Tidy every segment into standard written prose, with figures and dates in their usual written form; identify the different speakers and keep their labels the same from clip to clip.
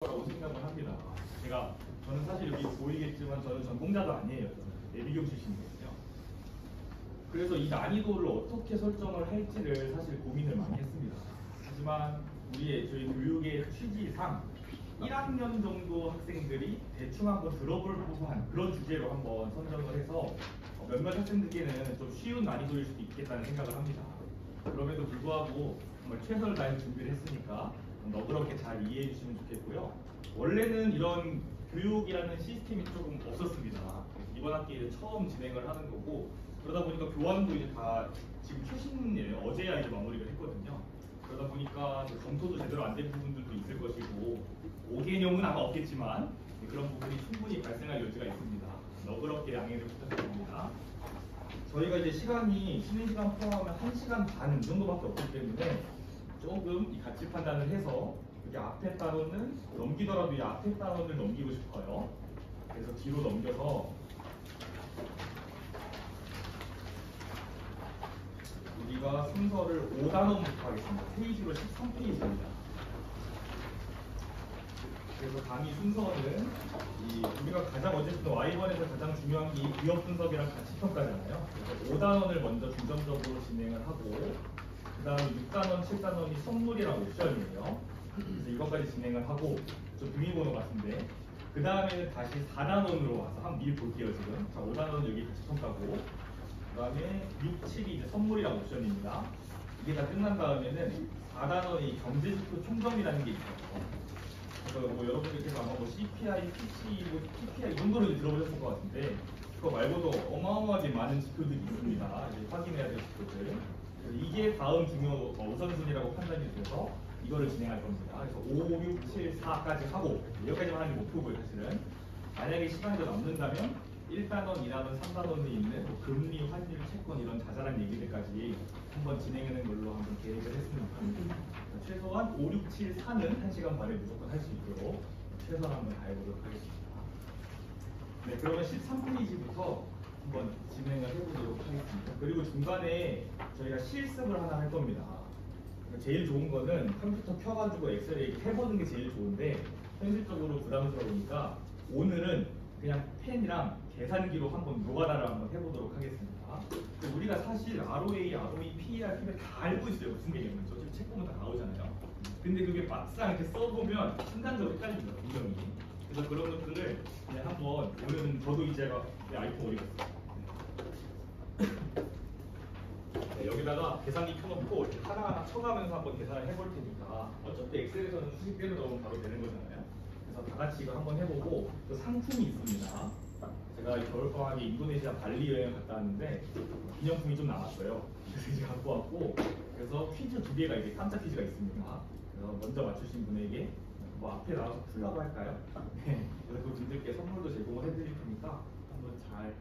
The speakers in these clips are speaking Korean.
Speaker 1: 라고 생각을 합니다. 저는 사실 여기 보이겠지만 저는 전공자도 아니에요. 저는 예비교 출신이거든요. 그래서 이 난이도를 어떻게 설정을 할지를 사실 고민을 많이 했습니다. 하지만 저희 교육의 취지상 1학년 정도 학생들이 대충 한번 들어볼 법한 그런 주제로 한번 선정을 해서 몇몇 학생들께는 좀 쉬운 난이도일 수도 있겠다는 생각을 합니다. 그럼에도 불구하고 정말 최선을 다해서 준비를 했으니까 너그럽게 잘 이해해 주시면 좋겠고요. 원래는 이런 교육이라는 시스템이 조금 없었습니다. 이번 학기에 처음 진행을 하는 거고, 그러다 보니까 교환도 이제 다 지금 최신이에요. 어제야 이제 마무리가 했거든요. 그러다 보니까 검토도 제대로 안 된 부분들도 있을 것이고 5개념은 아마 없겠지만 그런 부분이 충분히 발생할 여지가 있습니다. 너그럽게 양해를 부탁드립니다. 저희가 이제 시간이 쉬는 시간 포함하면 1시간 반 정도밖에 없기 때문에 조금 이 가치 판단을 해서 여기 앞에 단원은 넘기더라도 이 앞에 단원을 넘기고 싶어요. 그래서 뒤로 넘겨서 우리가 순서를 5단원부터 하겠습니다. 페이지로 13페이지입니다. 그래서 강의 순서는 우리가 가장 어쨌든 Y1에서 가장 중요한 게 기업 분석이랑 가치 평가잖아요. 그래서 5단원을 먼저 중점적으로 진행을 하고 그 다음에 6단원, 7단원이 선물이랑 옵션이에요. 그래서 이것까지 진행을 하고 좀 비밀번호 같은데 그 다음에는 다시 4단원으로 와서 한번 미리 볼게요 지금. 자, 5단원은 여기 가치 평가고 그 다음에 6, 7이 이제 선물이랑 옵션입니다. 이게 다 끝난 다음에는 4단원이 경제지표 총점이라는 게 있어요. 그래서 여러분들께서 아마 CPI, PC, PPI 이 정도로 들어보셨을 것 같은데 그거 말고도 어마어마하게 많은 지표들이 있습니다. 이제 확인해야 될 지표들. 이게 다음 중요 우선순위라고 판단이 돼서 이거를 진행할 겁니다. 그래서 5, 6, 7, 4까지 하고 여기까지만 하는 게 목표고요 사실은. 만약에 시간이 더 남는다면 1단원, 2단원, 3단원에 있는 금리, 환율, 채권 이런 자잘한 얘기들까지 한번 진행하는 걸로 한번 계획을 했습니다. 최소한 5, 6, 7, 4는 1시간 반에 무조건 할 수 있도록 최선 한번 다해보도록 하겠습니다. 네, 그러면 13페이지부터 한번 진행을 해보도록 하겠습니다. 그리고 중간에 저희가 실습을 하나 할 겁니다. 제일 좋은 거는 컴퓨터 켜가지고 엑셀에 해보는 게 제일 좋은데 현실적으로 부담스러우니까 오늘은 그냥 펜이랑 계산기로 한번 노가다를 한번 해보도록 하겠습니다. 우리가 사실 ROA, ROE, PER, PBR 다 알고 있어요. 무슨 개념인지. 어차피 책 보면 다 나오잖아요. 근데 그게 막상 이렇게 써보면 순간적으로 헷갈립니다. 분명히. 그래서 그런 것들을 그냥 한번 오늘은 저도 이제 내 아이폰 어디 갔어? 네, 여기다가 계산기 켜놓고 이렇게 하나하나 쳐가면서 한번 계산을 해볼 테니까 어차피 엑셀에서는 수식대로 넣으면 바로 되는 거잖아요. 그래서 다 같이 이거 한번 해보고 또 상품이 있습니다. 제가 겨울방학에 인도네시아 발리 여행 갔다 왔는데 기념품이 좀 남았어요. 그래서 이제 갖고 왔고 그래서 퀴즈 2개가 이제 깜짝 퀴즈가 있습니다. 그래서 먼저 맞추신 분에게 뭐 앞에 나와서 풀라고 할까요? 네. 그래서 그 분들께 선물도 제공을 해드릴 테니까 한번 잘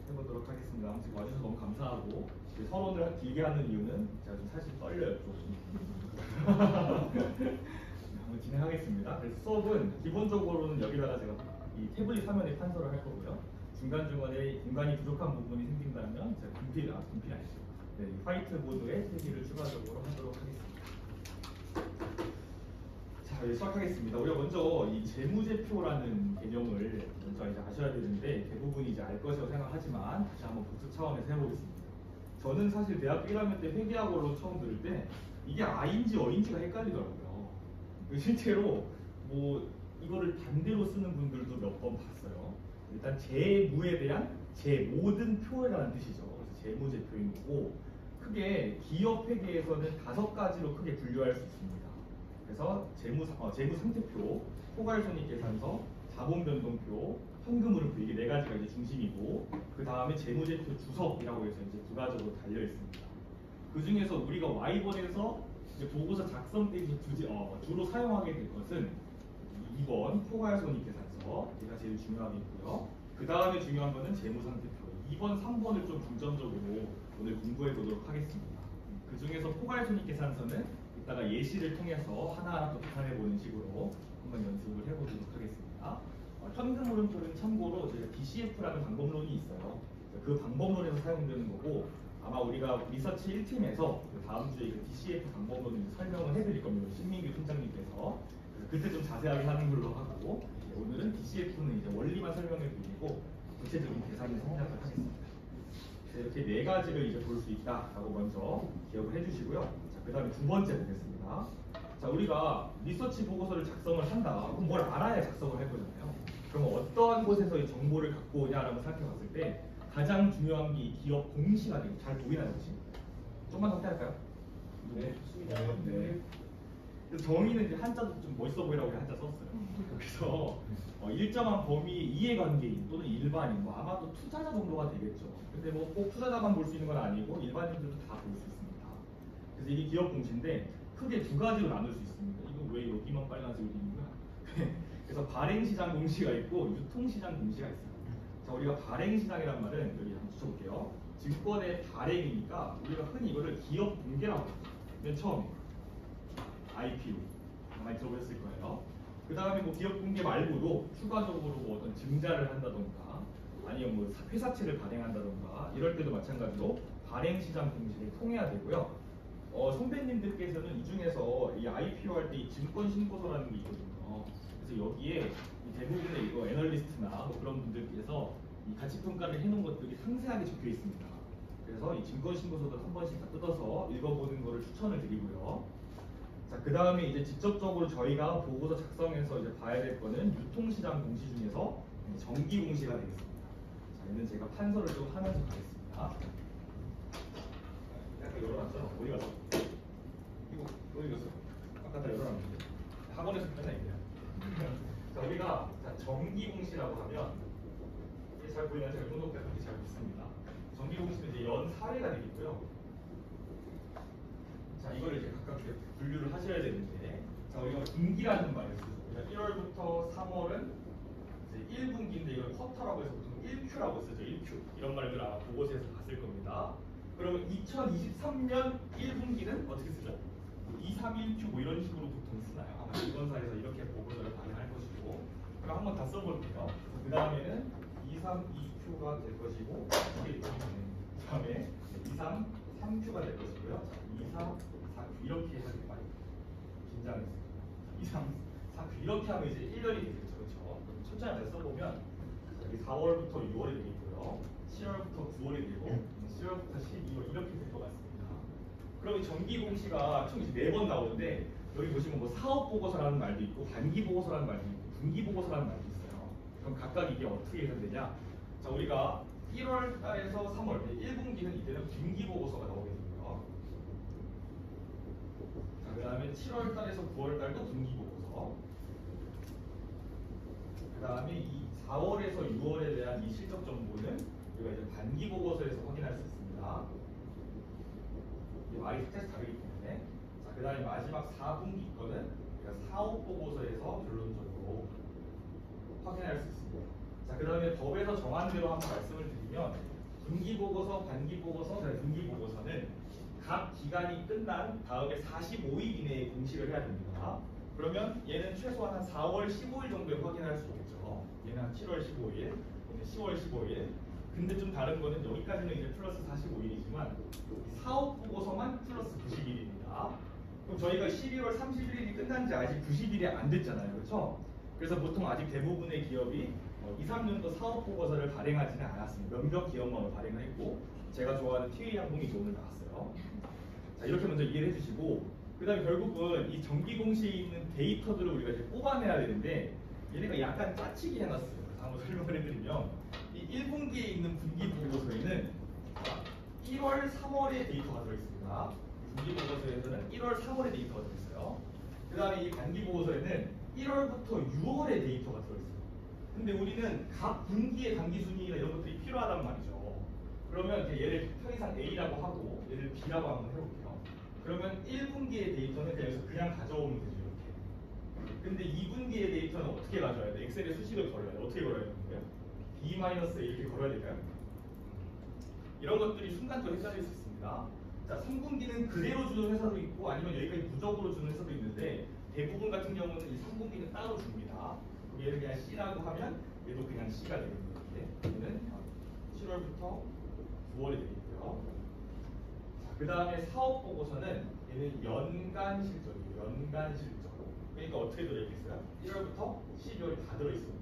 Speaker 1: 해보도록 하겠습니다. 아무튼 와주셔서 너무 감사하고 서론을 길게 하는 이유는 제가 좀 사실 떨려요. 한번 진행하겠습니다. 그래서 수업은 기본적으로는 여기다가 제가 이 태블릿 화면에 판서를 할 거고요. 중간중간에 공간이 부족한 부분이 생긴다면 제가 분필 아니죠. 네, 화이트보드에 태기를 추가적으로 하도록 하겠습니다. 자, 이제 시작하겠습니다. 우리가 먼저 이 재무제표라는 개념을 먼저 이제 아셔야 되는데 대부분이 이제 알 것이라고 생각하지만 다시 한번 복습 차원에서 해보겠습니다. 저는 사실 대학교 1학년 때 회계학으로 처음 들을 때 이게 I인지 어인지가 헷갈리더라고요. 실제로 뭐 이거를 반대로 쓰는 분들도 몇 번 봤어요. 일단 재무에 대한 제 모든 표라는 뜻이죠. 그래서 재무제표인 거고 크게 기업 회계에서는 5가지로 크게 분류할 수 있습니다. 그래서 재무상태표, 포괄손익계산서, 자본변동표, 현금흐름표 이게 4가지가 이제 중심이고 그 다음에 재무제표 주석이라고 해서 이제 부가적으로 달려 있습니다. 그 중에서 우리가 Y번에서 이제 보고서 작성 때 주로 사용하게 될 것은 2번 포괄손익계산서 얘가 제일 중요하겠고요. 그 다음에 중요한 거는 재무상태표 2번, 3번을 좀 중점적으로 오늘 공부해 보도록 하겠습니다. 그 중에서 포괄손익계산서는 이따가 예시를 통해서 하나하나 또 계산해 보는 식으로 한번 연습을 해보도록 하겠습니다. 현금흐름표는 참고로 저희가 DCF라는 방법론이 있어요. 그 방법론에서 사용되는 거고 아마 우리가 리서치 1팀에서 다음 주에 그 DCF 방법론을 설명을 해드릴 겁니다. 신민규 팀장님께서. 그때 좀 자세하게 하는 걸로 하고 오늘은 DCF는 이제 원리만 설명해 드리고 구체적인 계산을 생략을 하겠습니다. 이렇게 네 가지를 이제 볼 수 있다라고 먼저 기억을 해주시고요. 자, 그다음에 두 번째 보겠습니다. 자, 우리가 리서치 보고서를 작성을 한다. 그럼 뭘 알아야 작성을 할 거잖아요. 그럼 어떠한 곳에서 이 정보를 갖고 오냐라고 생각해 봤을 때 가장 중요한 게 이 기업 공시가 되고 잘 보이나요, 혹시? 좀만 더 할까요?
Speaker 2: 네, 좋습니다.
Speaker 1: 네. 그래서 정의는 이제 한자도 좀 멋있어 보이라고 한자 썼어요. 그래서 일정한 범위 이해관계인 또는 일반인, 뭐 아마도 투자자 정도가 되겠죠. 근데 뭐 꼭 투자자만 볼 수 있는 건 아니고 일반인들도 다 볼 수 있습니다. 그래서 이게 기업 공시인데 크게 두 가지로 나눌 수 있습니다. 이거 왜 여기만 빨간색으로 되는 거야? 그래서 발행시장 공시가 있고 유통시장 공시가 있어요. 자, 우리가 발행시장이란 말은 여기 한번 붙여볼게요. 증권의 발행이니까 우리가 흔히 이거를 기업 공개라고 해요. 맨 처음에 IPO 많이 들어보셨을 거예요. 그 다음에 뭐 기업 공개 말고도 추가적으로 뭐 어떤 증자를 한다던가 아니면 뭐 회사채를 발행한다던가 이럴 때도 마찬가지로 발행시장 공시를 통해야 되고요. 선배님들께서는 이 중에서 이 IPO 할 때 이 증권 신고서라는 게 있거든요. 그래서 여기에 이 대부분의 이거 애널리스트나 뭐 그런 분들께서 이 가치 평가를 해놓은 것들이 상세하게 적혀 있습니다. 그래서 이 증권 신고서도 한 번씩 다 뜯어서 읽어보는 것을 추천을 드리고요. 자, 그 다음에 이제 직접적으로 저희가 보고서 작성해서 이제 봐야 될 거는 유통시장 공시 중에서 정기 공시가 되겠습니다. 자, 얘는 제가 판서를 좀 하면서 가겠습니다. 약간 열어놨죠? 어디 갔어? 이거 어디 갔어? 아까 다 열어놨는데 학원에서 맨날 얘기해요. 자, 우리가 정기 공시라고 하면 이게 잘 보이나요? 제가 등록된 게 잘 붙습니다. 정기 공시는 이제 연 4회가 되겠고요. 자, 이거를 이제 각각 분류를 하셔야 되는데, 자, 우리가 분기라는 말을 쓰죠. 그러니까 1월부터 3월은 이제 1분기인데 이걸 쿼터라고 해서 보통 1Q라고 쓰죠. 1Q. 이런 말들 아마 보고서에서 봤을 겁니다. 그러면 2023년 1분기는 어떻게 쓰죠? 231Q 뭐 이런 식으로 보통 쓰나요? 아마 증권사에서 이렇게 보고서를 발행할 것이고, 그럼 한번 다 써볼게요. 그 다음에는 232Q가 될 것이고, 이게 그 다음에 233Q가 될 것이고요. 234Q 이렇게 해서 많이 긴장했어요. 234Q 이렇게 하면 이제 1년이 되겠죠, 그렇죠? 천천히 잘 써보면 여기 4월부터 6월이 되겠고요, 7월부터 9월이 되고, 10월부터 12월 이렇게 될 것 같습니다. 그럼 정기 공시가 총 이제 4번 나오는데 여기 보시면 뭐 사업 보고서라는 말도 있고 반기 보고서라는 말도 있고 분기 보고서라는 말도 있어요. 그럼 각각 이게 어떻게 해석되냐? 자, 우리가 1월 달에서 3월 1분기는 이때는 분기 보고서가 나오게 되고요. 자, 그 다음에 7월 달에서 9월 달도 분기 보고서. 그 다음에 이 4월에서 6월에 대한 이 실적 정보는 우리가 이제 반기 보고서에서 확인할 수 있습니다. 이게 말이 살짝 다르기 때문에. 자, 그 다음에 마지막 4분기 거는 우리가 사업 보고서에서 결론적으로 확인할 수 있습니다. 자, 그 다음에 법에서 정한 대로 한번 말씀을 드리면 분기 보고서, 반기 보고서, 분기 보고서는 각 기간이 끝난 다음에 45일 이내에 공시를 해야 됩니다. 그러면 얘는 최소한 한 4월 15일 정도에 확인할 수 있겠죠. 얘는 한 7월 15일, 얘는 10월 15일. 근데 좀 다른 거는 여기까지는 이제 플러스 45일이지만 사업 보고서만 플러스 90일입니다. 그럼 저희가 12월 31일이 끝난 지 아직 90일이 안 됐잖아요. 그렇죠? 그래서 보통 아직 대부분의 기업이 2, 3년도 사업 보고서를 발행하지는 않았습니다. 몇몇 기업만 발행을 했고, 제가 좋아하는 TA항공이 이제 오늘 나왔어요. 자, 이렇게 먼저 이해를 해주시고, 그 다음에 결국은 이 정기 공시에 있는 데이터들을 우리가 이제 뽑아내야 되는데 얘네가 약간 짜치게 해놨어요. 한번 설명을 해드리면 이 1분기에 있는 분기 보고서에는 1월, 3월의 데이터가 들어있습니다. 분기 보고서에서는 1월, 3월의 데이터가 들어있어요. 그 다음에 이 반기 보고서에는 1월부터 6월의 데이터가 들어있어요. 근데 우리는 각 분기의 단기 순위나 이런 것들이 필요하단 말이죠. 그러면 얘를 편의상 A라고 하고 얘를 B라고 한번 해볼게요. 그러면 1분기의 데이터는 그냥 가져오면 되죠, 이렇게. 근데 2분기의 데이터는 어떻게 가져와야 돼? 엑셀에 수식을 걸어야 돼. 어떻게 걸어야 되는 거예요? B-A 이렇게 걸어야 될까요? 이런 것들이 순간적으로 헷갈릴 수 있습니다. 자, 3분기는 그대로 주는 회사도 있고 아니면 여기까지 부적으로 주는 회사도 있는데 대부분 같은 경우는 이 3분기는 따로 줍니다. 얘를 그냥 C라고 하면 얘도 그냥 C가 되겠네요. 얘는 7월부터 9월이 되겠고요. 그 다음에 사업 보고서는 얘는 연간 실적이에요. 연간 실적. 그러니까 어떻게 들어있겠어요? 1월부터 12월이 다 들어있습니다.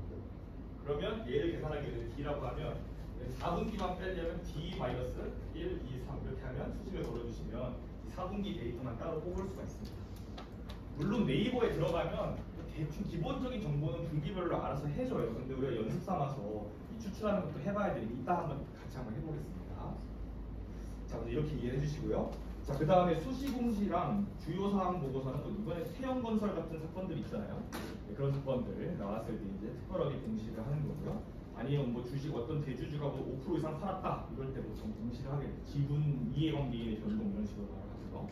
Speaker 1: 그러면 얘를 계산하기 위해서 D라고 하면 4분기만 빼려면 D-1, 2, 3 이렇게 하면 수식을 걸어주시면 이 4분기 데이터만 따로 뽑을 수가 있습니다. 물론 네이버에 들어가면 대충 기본적인 정보는 분기별로 알아서 해줘요. 근데 우리가 연습 삼아서 이 추출하는 것도 해봐야 되니까 이따 같이 한번 해보겠습니다. 자, 먼저 이렇게 이해해 주시고요. 자, 그 다음에 수시공시랑 주요사항 보고서는 또 이번에 태형건설 같은 사건들 있잖아요. 네, 그런 사건들 나왔을 때 이제 특별하게 공시를 하는 거고요. 아니면 뭐 주식 어떤 대주주가 뭐 5% 이상 팔았다 이럴 때 보통 공시를 하게 돼요. 지분 이해관계인의 변동 이런 식으로 말을 하고요.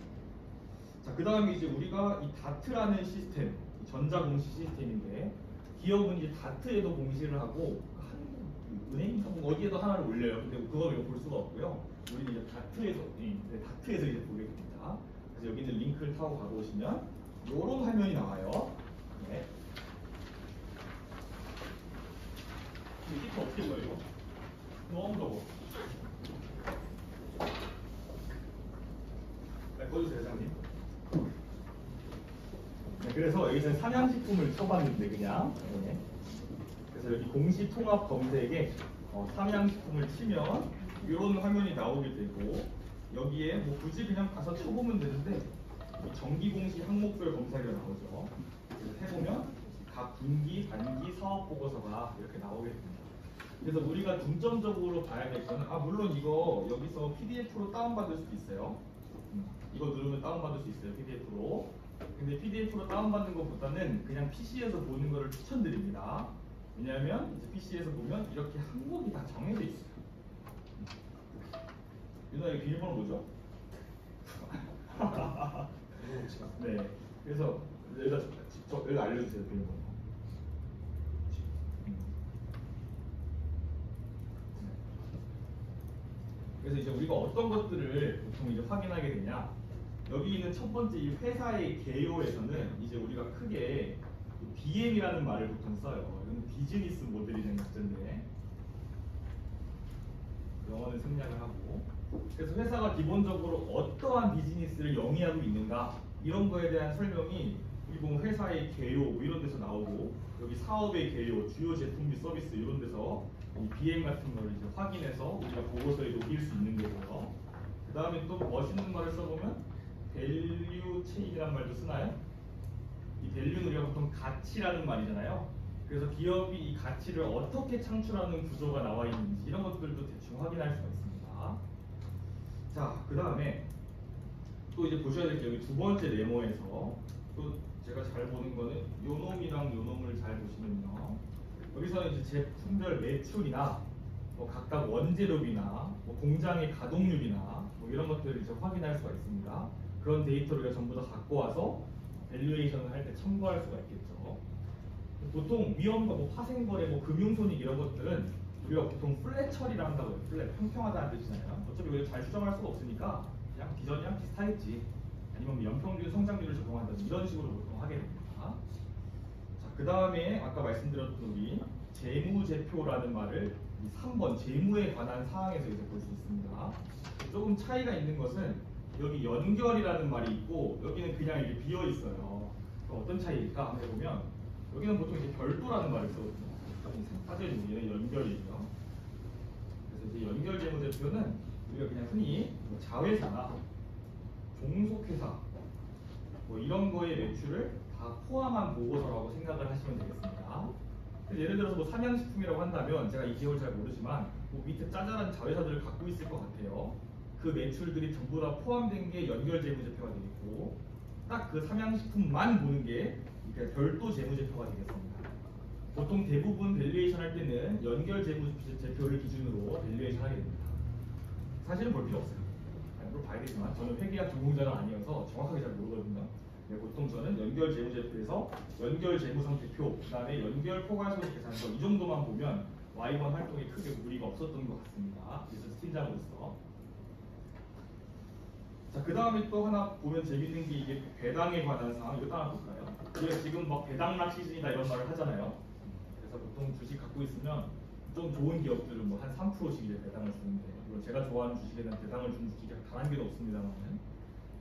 Speaker 1: 자, 그 다음에 이제 우리가 이 다트라는 시스템, 이 전자공시 시스템인데 기업은 이제 다트에도 공시를 하고 은행인가 뭐 어디에도 하나를 올려요. 근데 그걸 이거 볼 수가 없고요. 우리는 이제 다트에서 이제 보게 됩니다. 그래서 여기 있는 링크를 타고 가보시면 이런 화면이 나와요. 네. 이 히터 어떻게 써요? 이거? 너무 더워. 네, 꺼주세요, 회장님. 네, 그래서 여기서 삼양식품을 쳐봤는데 그냥. 네. 그래서 여기 공시 통합 검색에 삼양식품을 치면 이런 화면이 나오게 되고 여기에 뭐 굳이 그냥 가서 쳐보면 되는데 이 정기공시 항목별 검사가 나오죠. 그래서 해보면 각 분기, 반기 사업 보고서가 이렇게 나오게 됩니다. 그래서 우리가 중점적으로 봐야 될 거는 물론 이거 여기서 PDF로 다운받을 수도 있어요. 이거 누르면 다운받을 수 있어요, PDF로. 근데 PDF로 다운받는 것보다는 그냥 PC에서 보는 거를 추천드립니다. 왜냐하면 이제 PC에서 보면 이렇게 항목이 다 정해져 있어요. 유나 여기 비밀번호 뭐죠? 네. 그래서 여기다 알려주세요, 비밀번호. 그래서 이제 우리가 어떤 것들을 보통 이제 확인하게 되냐? 여기 있는 첫 번째 이 회사의 개요에서는 이제 우리가 크게 BM이라는 말을 보통 써요. 이건 비즈니스 모델이라는 문제인데 영어는 생략을 하고, 그래서 회사가 기본적으로 어떠한 비즈니스를 영위하고 있는가 이런 거에 대한 설명이 그리고 회사의 개요 뭐 이런 데서 나오고, 여기 사업의 개요, 주요 제품 및 서비스 이런 데서 이 BM 같은 걸 이제 확인해서 우리가 보고서에 녹일 수 있는 거고요. 그 다음에 또 멋있는 말을 써보면 밸류 체인이라는 말도 쓰나요? 이 밸류는 우리가 보통 가치라는 말이잖아요. 그래서 기업이 이 가치를 어떻게 창출하는 구조가 나와 있는지 이런 것들도 대충 확인할 수가 있습니다. 자, 그 다음에 또 이제 보셔야 될 게 여기 두 번째 네모에서 또 제가 잘 보는 거는 요 놈이랑 요 놈을 잘 보시면요. 여기서는 이제 제품별 매출이나 뭐 각각 원재료비나 뭐 공장의 가동률이나 뭐 이런 것들을 이제 확인할 수가 있습니다. 그런 데이터를 우리가 전부 다 갖고 와서 밸류에이션을 할 때 참고할 수가 있겠죠. 보통 위험과 뭐 파생거래, 뭐 금융손익 이런 것들은 우리가 보통 플랫 처리를 한다고요. 플랫, 평평하다는 뜻이잖아요. 어차피 우리가 잘 수정할 수가 없으니까 그냥 기존이랑 비슷하겠지. 아니면 뭐 연평균 성장률을 적용한다 이런 식으로 보통 하게 됩니다. 자, 그 다음에 아까 말씀드렸던 우리 재무제표라는 말을 이 3번 재무에 관한 사항에서 이제 볼 수 있습니다. 조금 차이가 있는 것은 여기 연결이라는 말이 있고 여기는 그냥 이렇게 비어 있어요. 그럼 어떤 차이일까 한번 해보면 여기는 보통 이제 별도라는 말을 쓰거든요. 빠져있는 얘는 연결이죠. 그래서 이제 연결 재무제표는 우리가 그냥 흔히 뭐 자회사나 종속회사 뭐 이런 거의 매출을 다 포함한 보고서라고 생각을 하시면 되겠습니다. 예를 들어서 뭐 삼양식품이라고 한다면 제가 이 기업을 잘 모르지만 뭐 밑에 짜잘한 자회사들을 갖고 있을 것 같아요. 그 매출들이 전부 다 포함된 게 연결 재무제표가 되겠고 딱 그 삼양식품만 보는 게 그러니까 별도 재무제표가 되겠습니다. 보통 대부분 밸류에이션 할 때는 연결 재무제표를 기준으로 밸류에이션 하게 됩니다. 사실은 볼 필요 없어요. 물론 봐야겠지만 저는 회계학 전공자는 아니어서 정확하게 잘 모르거든요. 네, 보통 저는 연결 재무제표에서 연결 재무상태표, 그 다음에 연결 포괄소득 계산서 이 정도만 보면 Y1 활동에 크게 무리가 없었던 것 같습니다. 비즈니스 팀장으로서. 자, 그 다음에 또 하나 보면 재밌는 게 이게 배당에 관한 사항, 이거 하나 볼까요? 우리가 지금 막 배당락 시즌이다 이런 말을 하잖아요. 그래서 보통 주식 갖고 있으면 좀 좋은 기업들은 뭐 한 3%씩 이제 배당을 주는데, 물론 제가 좋아하는 주식에는 배당을 주는 주식이 단 한 개도 없습니다만,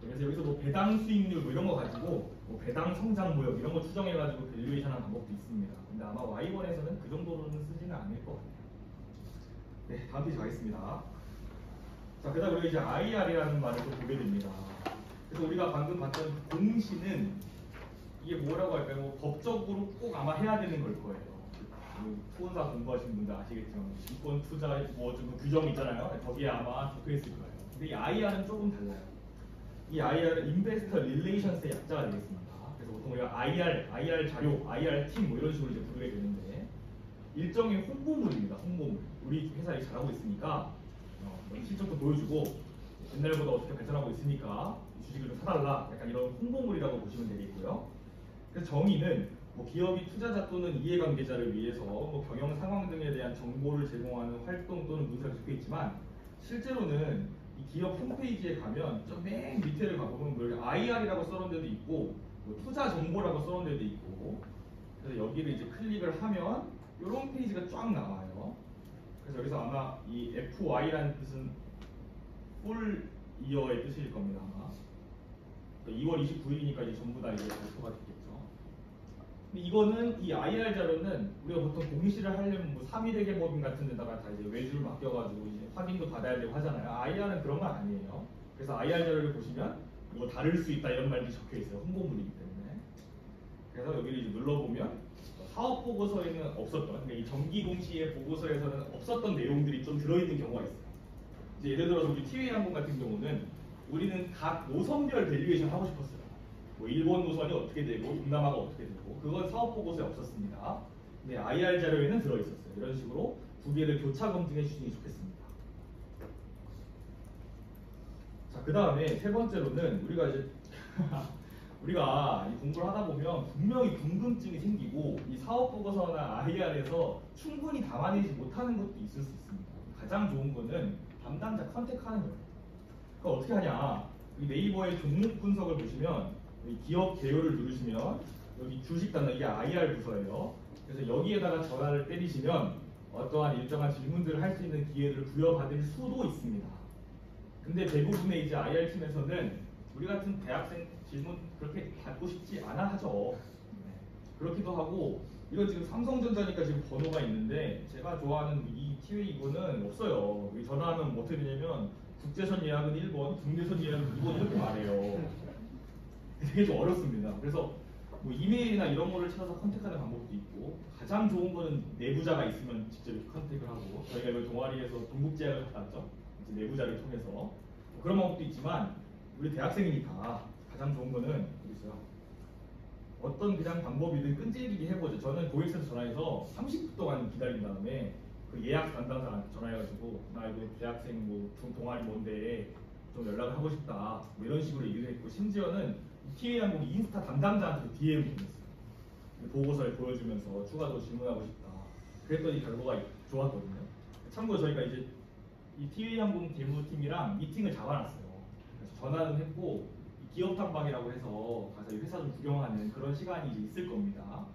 Speaker 1: 그래서 여기서 뭐 배당 수익률 뭐 이런 거 가지고 뭐 배당 성장 모형 이런 거 추정해가지고 밸류에이션하는 방법도 있습니다. 근데 아마 Y1에서는 그 정도로는 쓰지는 않을 것 같아요. 네, 다음 페이지 가겠습니다. 자, 그다음 우리가 이제 IR이라는 말을 또 보게 됩니다. 그래서 우리가 방금 봤던 공시는 이게 뭐라고 할까요? 뭐 법적으로 꼭 아마 해야 되는 걸 거예요. 투자 공부하신 분들 아시겠지만 이권 투자 뭐좀 규정 있잖아요. 거기에 아마 적혀 있을 거예요. 근데 이 IR은 조금 달라요. 이 IR은 인베스터 릴레이션스의 약자가 되겠습니다. 그래서 보통 우리가 IR 자료, IR 팀 뭐 이런 식으로 이제 부르게 되는데 일종의 홍보물입니다. 홍보물. 우리 회사에 잘하고 있으니까 실적도 보여주고 옛날보다 어떻게 발전하고 있으니까 주식을 좀 사달라. 약간 이런 홍보물이라고 보시면 되겠고요. 그래서 정의는 뭐 기업이 투자자 또는 이해관계자를 위해서 뭐 경영 상황 등에 대한 정보를 제공하는 활동 또는 문서가 적혀 있지만 실제로는 이 기업 홈페이지에 가면 좀 맨 밑에를 가보면 뭐 IR이라고 써놓은 데도 있고 뭐 투자 정보라고 써놓은 데도 있고 그래서 여기를 이제 클릭을 하면 이런 페이지가 쫙 나와요. 그래서 여기서 아마 이 FY라는 뜻은 풀 이어의 뜻일 겁니다. 아마 2월 29일이니까 이제 전부 다 이제 발표가 됐겠죠. 근데 이거는 이 IR 자료는 우리가 보통 공시를 하려면 뭐 3일 회계법인 같은 데다가 다 이제 외주를 맡겨가지고 이제 확인도 받아야 되고 하잖아요. IR은 그런 건 아니에요. 그래서 IR 자료를 보시면 뭐 다를 수 있다 이런 말도 적혀 있어요. 홍보물이기 때문에. 그래서 여기를 이제 눌러보면 사업 보고서에는 없었던, 그러니까 이 정기 공시의 보고서에서는 없었던 내용들이 좀 들어있는 경우가 있어요. 이제 예를 들어서 우리 티웨이항공 같은 경우는 우리는 각 노선별 밸류에이션 하고 싶었어요. 뭐 일본 노선이 어떻게 되고 동남아가 어떻게 되고 그건 사업 보고서에 없었습니다. 근데 IR 자료에는 들어있었어요. 이런 식으로 두 개를 교차 검증해 주시는 게 좋겠습니다. 자, 그 다음에 세 번째로는 우리가 이제 우리가 이 공부를 하다 보면 분명히 궁금증이 생기고 이 사업 보고서나 IR에서 충분히 담아내지 못하는 것도 있을 수 있습니다. 가장 좋은 거는 담당자 컨택하는 거예요. 그러니까 어떻게 하냐? 이 네이버의 종목 분석을 보시면 이 기업 개요를 누르시면 여기 주식 단어 이게 IR 부서예요. 그래서 여기에다가 전화를 때리시면 어떠한 일정한 질문들을 할 수 있는 기회를 부여받을 수도 있습니다. 근데 대부분의 이제 IR 팀에서는 우리 같은 대학생 질문 그렇게 받고 싶지 않아 하죠. 네. 그렇기도 하고 이건 지금 삼성전자니까 지금 번호가 있는데 제가 좋아하는 이 티웨이 이거는 없어요. 여기 전화하면 뭐 어떻게 되냐면 국제선 예약은 1번, 국내선 예약은 2번 이렇게 말해요. 되게 좀 어렵습니다. 그래서 뭐 이메일이나 이런 거를 찾아서 컨택하는 방법도 있고 가장 좋은 거는 내부자가 있으면 직접 이렇게 컨택을 하고 저희가 이걸 동아리에서 동북제약을 갔다 왔죠. 이제 내부자를 통해서 뭐 그런 방법도 있지만 우리 대학생이니까 가장 좋은 거는 여기 있어요. 어떤 그냥 방법이든 끈질기게 해보죠. 저는 고객센터 전화해서 30분 동안 기다린 다음에 그 예약 담당자한테 전화해가지고 나 이거 대학생 뭐 동아리 뭔데 좀 연락을 하고 싶다 뭐 이런 식으로 얘기를 했고 심지어는 티웨이항공 인스타 담당자한테 DM을 보냈어요. 보고서를 보여주면서 추가로 질문하고 싶다. 그랬더니 결과가 좋았거든요. 참고로 저희가 이제 이 티웨이항공 재무팀이랑 미팅을 잡아놨어요. 그래서 전화는 했고 기업 탐방이라고 해서 가서 회사 좀 구경하는 그런 시간이 이제 있을 겁니다.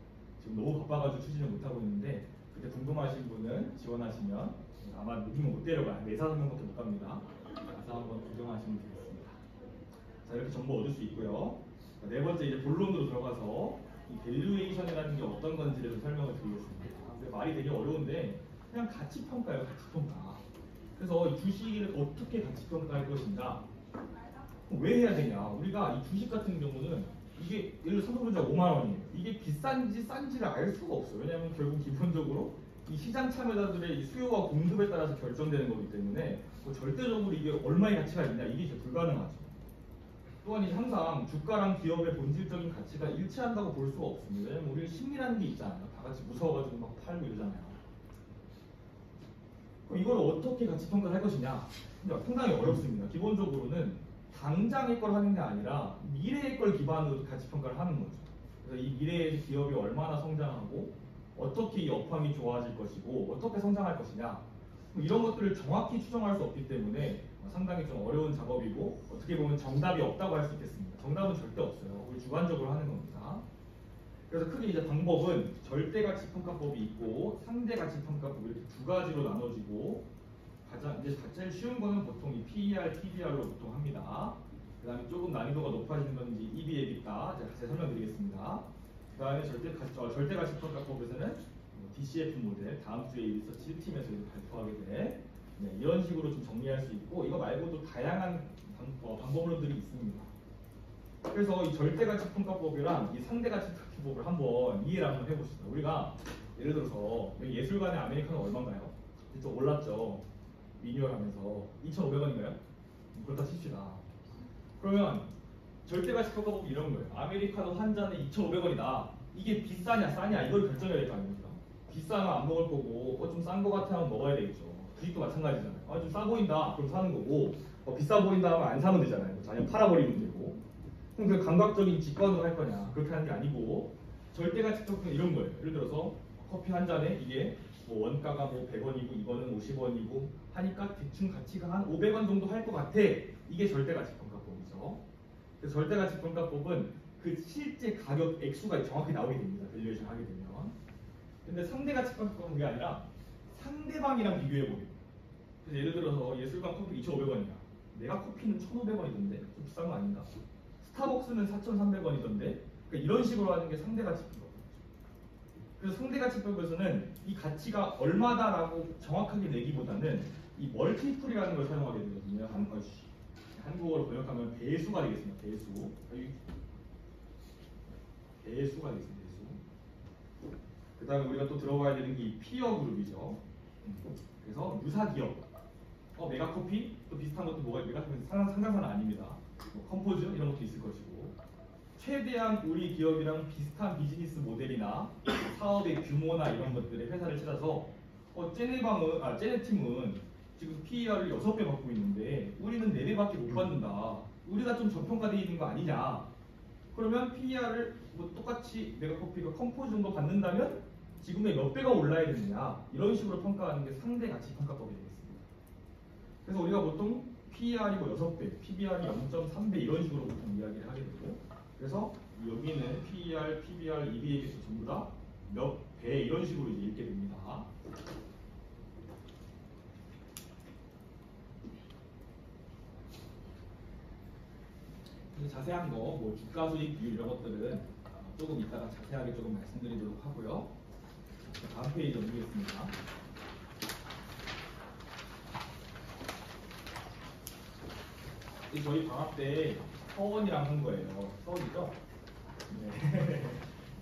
Speaker 1: 지금 너무 바빠가지고 추진을 못하고 있는데 그때 궁금하신 분은 지원하시면 아마 누구면 못 데려가요. 4~5명밖에 못 갑니다. 가서 한번 구경하시면 되겠습니다. 자, 이렇게 정보 얻을 수 있고요. 자, 네 번째 이제 본론으로 들어가서 이 밸류에이션이라는 게 어떤 건지를 좀 설명을 드리겠습니다. 근데 말이 되게 어려운데 그냥 가치평가예요. 가치평가. 그래서 이 주식을 어떻게 가치평가할 것인가 왜 해야 되냐? 우리가 이 주식 같은 경우는 이게 예를 들어 삼성전자 5만 원이에요. 이게 비싼지 싼지를 알 수가 없어요. 왜냐하면 결국 기본적으로 이 시장 참여자들의 이 수요와 공급에 따라서 결정되는 거기 때문에 뭐 절대적으로 이게 얼마의 가치가 있냐 이게 이제 불가능하죠. 또한 이제 항상 주가랑 기업의 본질적인 가치가 일치한다고 볼 수가 없습니다. 왜냐면 우리는 심리라는 게 있잖아요. 다 같이 무서워가지고 막 팔고 이러잖아요. 그럼 이걸 어떻게 가치평가를 할 것이냐? 근데 상당히 어렵습니다. 기본적으로는 당장의 걸 하는 게 아니라 미래의 걸 기반으로 가치평가를 하는 거죠. 그래서 이 미래의 기업이 얼마나 성장하고 어떻게 이 업황이 좋아질 것이고 어떻게 성장할 것이냐 이런 것들을 정확히 추정할 수 없기 때문에 상당히 좀 어려운 작업이고 어떻게 보면 정답이 없다고 할 수 있겠습니다. 정답은 절대 없어요. 우리 주관적으로 하는 겁니다. 그래서 크게 이제 방법은 절대 가치평가법이 있고 상대 가치평가법 이렇게 두 가지로 나눠지고 가장 이제 제일 쉬운 거는 보통 이 PER, PBR로 보통 합니다. 그 다음에 조금 난이도가 높아지는 건 이제 EBAB다. 제가 자세히 설명드리겠습니다. 그 다음에 절대가치평가법에서는 DCF 모델, 다음 주에 리서치 1팀에서 발표하게 돼. 네, 이런 식으로 좀 정리할 수 있고, 이거 말고도 다양한 방법론들이 있습니다. 그래서 이 절대가치평가법이랑 이 상대가치평가법을 한번 이해를 한번 해봅시다. 우리가 예를 들어서 여기 예술관의 아메리카노 얼마인가요? 좀 올랐죠. 리뉴얼 하면서 2,500원인가요? 그렇다 칩시다. 그러면 절대가치평가법이 이런 거예요. 아메리카노 한 잔에 2,500원이다. 이게 비싸냐 싸냐 이걸 결정해야 될 거 아닙니까? 비싸면 안 먹을 거고 좀 싼 거 같아 하면 먹어야 되겠죠. 주식도 마찬가지잖아요. 좀 싸 보인다 그럼 사는 거고 비싸 보인다 하면 안 사면 되잖아요. 아니면 팔아버리면 되고. 그럼 그 감각적인 직관으로 할 거냐 그렇게 하는 게 아니고 절대가치평가는 이런 거예요. 예를 들어서 커피 한 잔에 이게 뭐 원가가 뭐 100원이고 이거는 50원이고 하니까 대충 가치가 한 500원 정도 할 것 같아. 이게 절대가치평가법이죠. 그래서 절대가치평가법은 그 실제 가격 액수가 정확히 나오게 됩니다. 밸류에이션 하게 되면. 근데 상대가치평가법은 그게 아니라 상대방이랑 비교해보게. 그래서 예를 들어서 예술관 커피 2,500원이야. 내가 커피는 1,500원이던데 좀 비싼 거 아닌가? 스타벅스는 4,300원이던데 그러니까 이런 식으로 하는 게 상대가치평가법이죠. 그래서 상대가치법에서는 이 가치가 얼마다라고 정확하게 내기보다는 이 멀티플이라는 걸 사용하게 되거든요. 한국어로 번역하면 배수가 되겠습니다. 배수가 되겠습니다. 배수. 그 다음에 우리가 또 들어가야 되는 게 이 피어 그룹이죠. 그래서 유사 기업. 메가커피 또 비슷한 것도 뭐가 메가커피는 상장사는 아닙니다. 컴포즈 이런 것도 있을 것이고. 최대한 우리 기업이랑 비슷한 비즈니스 모델이나 사업의 규모나 이런 것들의 회사를 찾아서 쟤네팀은 지금 PER을 6배 받고 있는데 우리는 4배밖에 못 받는다. 우리가 좀 저평가되어 있는 거 아니냐. 그러면 PER을 뭐 똑같이 메가커피가 컴포즈 정도 받는다면 지금의 몇 배가 올라야 되느냐. 이런 식으로 평가하는 게 상대가치평가법이 되겠습니다. 그래서 우리가 보통 PER이 뭐 6배, PBR이 0.3배 이런 식으로 보통 이야기를 하게 되고 그래서 여기는 PER, PBR, EBA에서 전부 다 몇 배 이런 식으로 이제 읽게 됩니다. 자세한 거, 뭐 주가 수익 비율 이런 것들은 조금 이따가 자세하게 조금 말씀드리도록 하고요. 다음 페이지 넘기겠습니다. 저희 방학 때 서원이랑 한 거예요. 서원이죠? 네.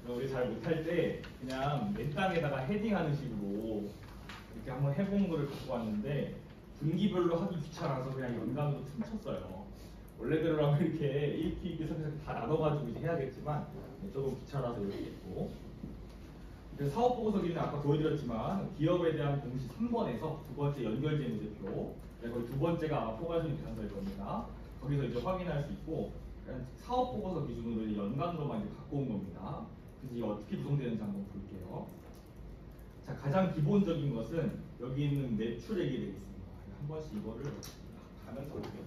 Speaker 1: 우리 잘 못할 때 그냥 맨 땅에다가 헤딩하는 식으로 이렇게 한번 해본 거를 갖고 왔는데 분기별로 하기 귀찮아서 그냥 연간으로 틈쳤어요. 원래대로라면 이렇게 1기, 2기, 3기 다 나눠가지고 이제 해야겠지만 조금 귀찮아서 이렇게 했고 사업보고서 기준은 아까 보여드렸지만 기업에 대한 공시 3번에서 두 번째 연결재무제표 거기 두 번째가 포괄순위 계산서일 겁니다. 거기서 이제 확인할 수 있고 사업보고서 기준으로 이제 연간으로만 이제 갖고 온 겁니다. 그래서 이게 어떻게 구성되는지 한번 볼게요. 자, 가장 기본적인 것은 여기 있는 매출액이 되겠습니다. 한 번씩 이거를 가면서 볼게요.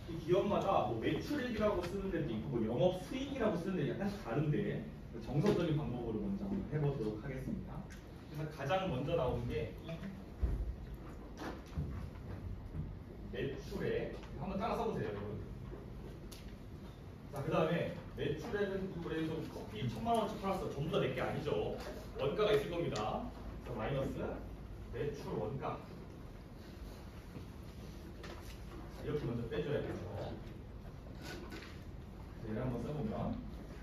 Speaker 1: 이 기업마다 뭐 매출액이라고 쓰는 데도 있고 뭐 영업 수익이라고 쓰는 데 약간 다른데 정석적인 방법으로 먼저 한번 해보도록 하겠습니다. 그래서 가장 먼저 나오는 게 매출액. 한번 따라 써보세요, 여러분. 자, 그 다음에 매출액은 그래도 커피 1,000만원어치 팔았어. 전부 다 내게 아니죠. 원가가 있을 겁니다. 그래서 마이너스 매출 원가. 이렇게 먼저 빼줘야겠죠. 얘를 한번 써보면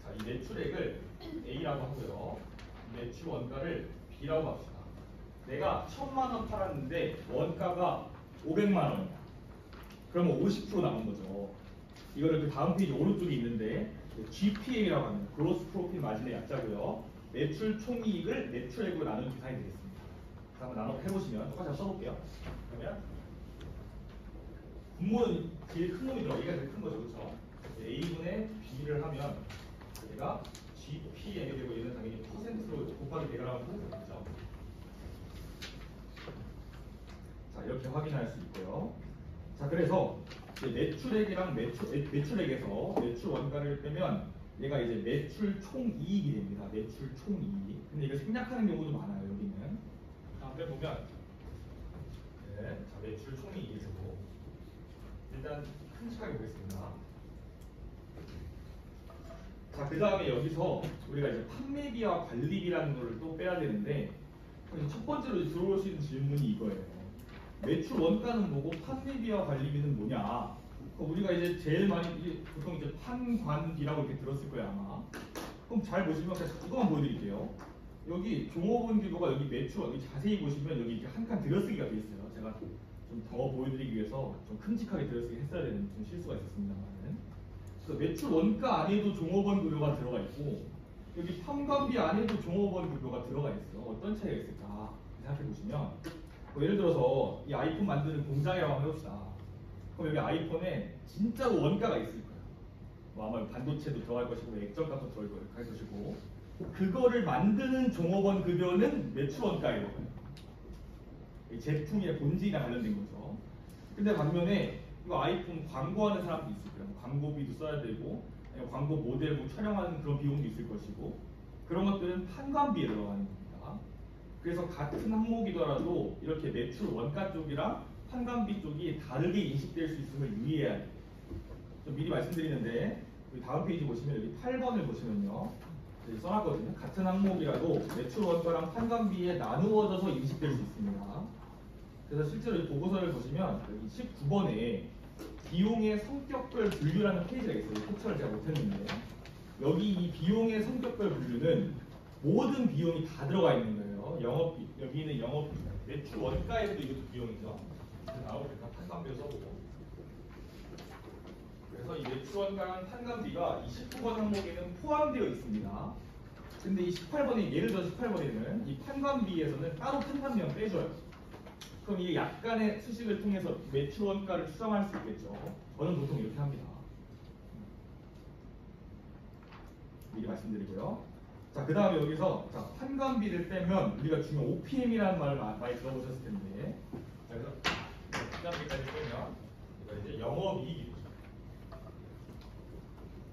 Speaker 1: 자, 이 매출액을 A라고 하고요. 매출 원가를 B라고 합시다. 내가 1,000만원 팔았는데 원가가 500만원이야. 그러면 50% 남은 거죠. 이거를 그 다음 페이지 오른쪽에 있는데 GPA라고 하는 그로스 프로핏 마진의 약자고요. 매출 총이익을 매출액으로 나누는 계산이 되겠습니다. 한번 나눠 해보시면 똑같이 써볼게요. 그러면 분모는 제일 큰 놈이 들어. 얘가 제일 큰 거죠, 그렇죠? A분의 B를 하면 얘가 GPA가 되고 얘는 당연히 퍼센트로 곱하기 대괄하면 되죠. 자, 이렇게 확인할 수 있고요. 자, 그래서 매출액이랑 매출액에서 매출 원가를 빼면 얘가 이제 매출 총이익이 됩니다. 매출 총이익. 근데 이거 생략하는 경우도 많아요. 여기는. 다음에 보면 네, 자, 매출 총이익이 되고 일단 큼직하게 보겠습니다. 자, 그 다음에 여기서 우리가 이제 판매비와 관리비라는 거를 또 빼야 되는데 첫 번째로 들어올 수 있는 질문이 이거예요. 매출 원가는 뭐고 판매비와 관리비는 뭐냐? 우리가 이제 제일 많이 보통 이제 판관비라고 이렇게 들었을 거예요 아마. 그럼 잘 보시면 그냥 이거만 보여드릴게요. 여기 종업원 규모가 여기 매출 여기 자세히 보시면 여기 이렇게 한 칸 들여쓰기가 돼 있어요. 제가 좀 더 보여드리기 위해서 좀 큼직하게 들여쓰기 했어야 되는 좀 실수가 있었습니다만. 그래서 매출 원가 안에도 종업원 급여가 들어가 있고 여기 판관비 안에도 종업원 급여가 들어가 있어요. 어떤 차이가 있을까 생각해 보시면 예를 들어서 이 아이폰 만드는 공장이라고 한번 해봅시다. 그럼 여기 아이폰에 진짜로 원가가 있을 거예요. 뭐 아마 반도체도 들어갈 것이고 액정값도 들어갈 것이고 그거를 만드는 종업원 급여는 매출 원가예요. 이 제품의 본질이랑 관련된 거죠. 근데 반면에 이거 아이폰 광고하는 사람도 있을 거예요. 뭐 광고비도 써야 되고 광고 모델 뭐 촬영하는 그런 비용도 있을 것이고 그런 것들은 판관비에 들어가는 겁니다. 그래서 같은 항목이더라도 이렇게 매출 원가 쪽이랑 판관비 쪽이 다르게 인식될 수 있음을 유의해야 돼요. 좀 미리 말씀드리는데 다음 페이지 보시면 여기 8번을 보시면요. 여기 써놨거든요. 같은 항목이라도 매출 원가랑 판관비에 나누어져서 인식될 수 있습니다. 그래서 실제로 이 보고서를 보시면 여기 19번에 비용의 성격별 분류라는 페이지가 있어요. 캡처를 제가 못했는데 여기 이 비용의 성격별 분류는 모든 비용이 다 들어가 있는 거예요. 영업비, 여기는 영업 매출 원가에서도 이것도 비용이죠. 나오니까 판관비를 써보고 그래서 이 매출 원가랑 판관비가 이 19번 항목에는 포함되어 있습니다. 근데 이 18번에 예를 들어 18번에는 이 판관비에서는 따로 판관비만 빼줘요. 그럼 이게 약간의 수식을 통해서 매출 원가를 추정할 수 있겠죠. 저는 보통 이렇게 합니다. 미리 말씀드리고요. 자, 그 다음에 여기서 자, 판관비를 빼면 우리가 중요한 OPM이라는 말을 많이 들어보셨을 텐데 자, 그래서 판관비까지 빼면 이거 이제 영업이익이 되죠.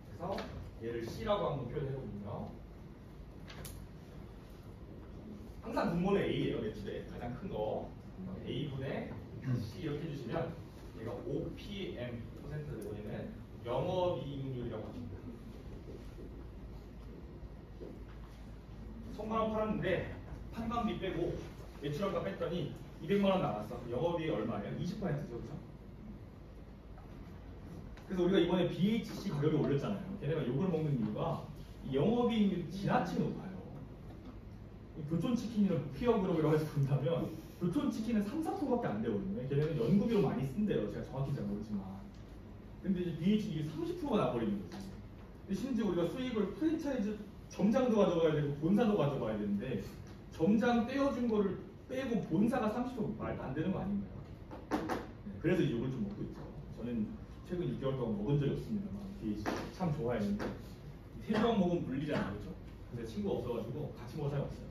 Speaker 1: 그래서 얘를 C라고 한번 표현해보면요. 항상 분모는 A예요. 매출의 가장 큰 거. A분의 C 이렇게 해주시면 얘가 OPM 퍼센트 되는 영업이익률이라고 합니다. 1000만 원 팔았는데 판관비 빼고 매출원가 뺐더니 200만 원 나왔어. 영업이익 얼마예요? 20%죠, 그렇죠? 그래서 우리가 이번에 BHC 가격을 올렸잖아요. 걔네가 욕을 먹는 이유가 이 영업이익률이 지나치게 높아요. 교촌치킨이나 피어그룹이라고 해서 본다면 교촌치킨은 3~4%밖에 안 되거든요. 걔네는 연구비로 많이 쓴대요. 제가 정확히 잘 모르지만. 근데 이제 BHC 30%가 나버리는 거죠. 근데 심지어 우리가 수익을 프랜차이즈 점장도 가져가야 되고 본사도 가져가야 되는데 점장 떼어준 거를 빼고 본사가 30% 말도 안 되는 거 아닌가요? 네, 그래서 이 욕을 좀 먹고 있죠. 저는 최근 6개월 동안 먹은 적이 없습니다만 BHC 참 좋아했는데 세조각 먹으면 물리잖아요, 그렇죠? 근데 친구가 없어가지고 같이 먹을 사람이 없어요.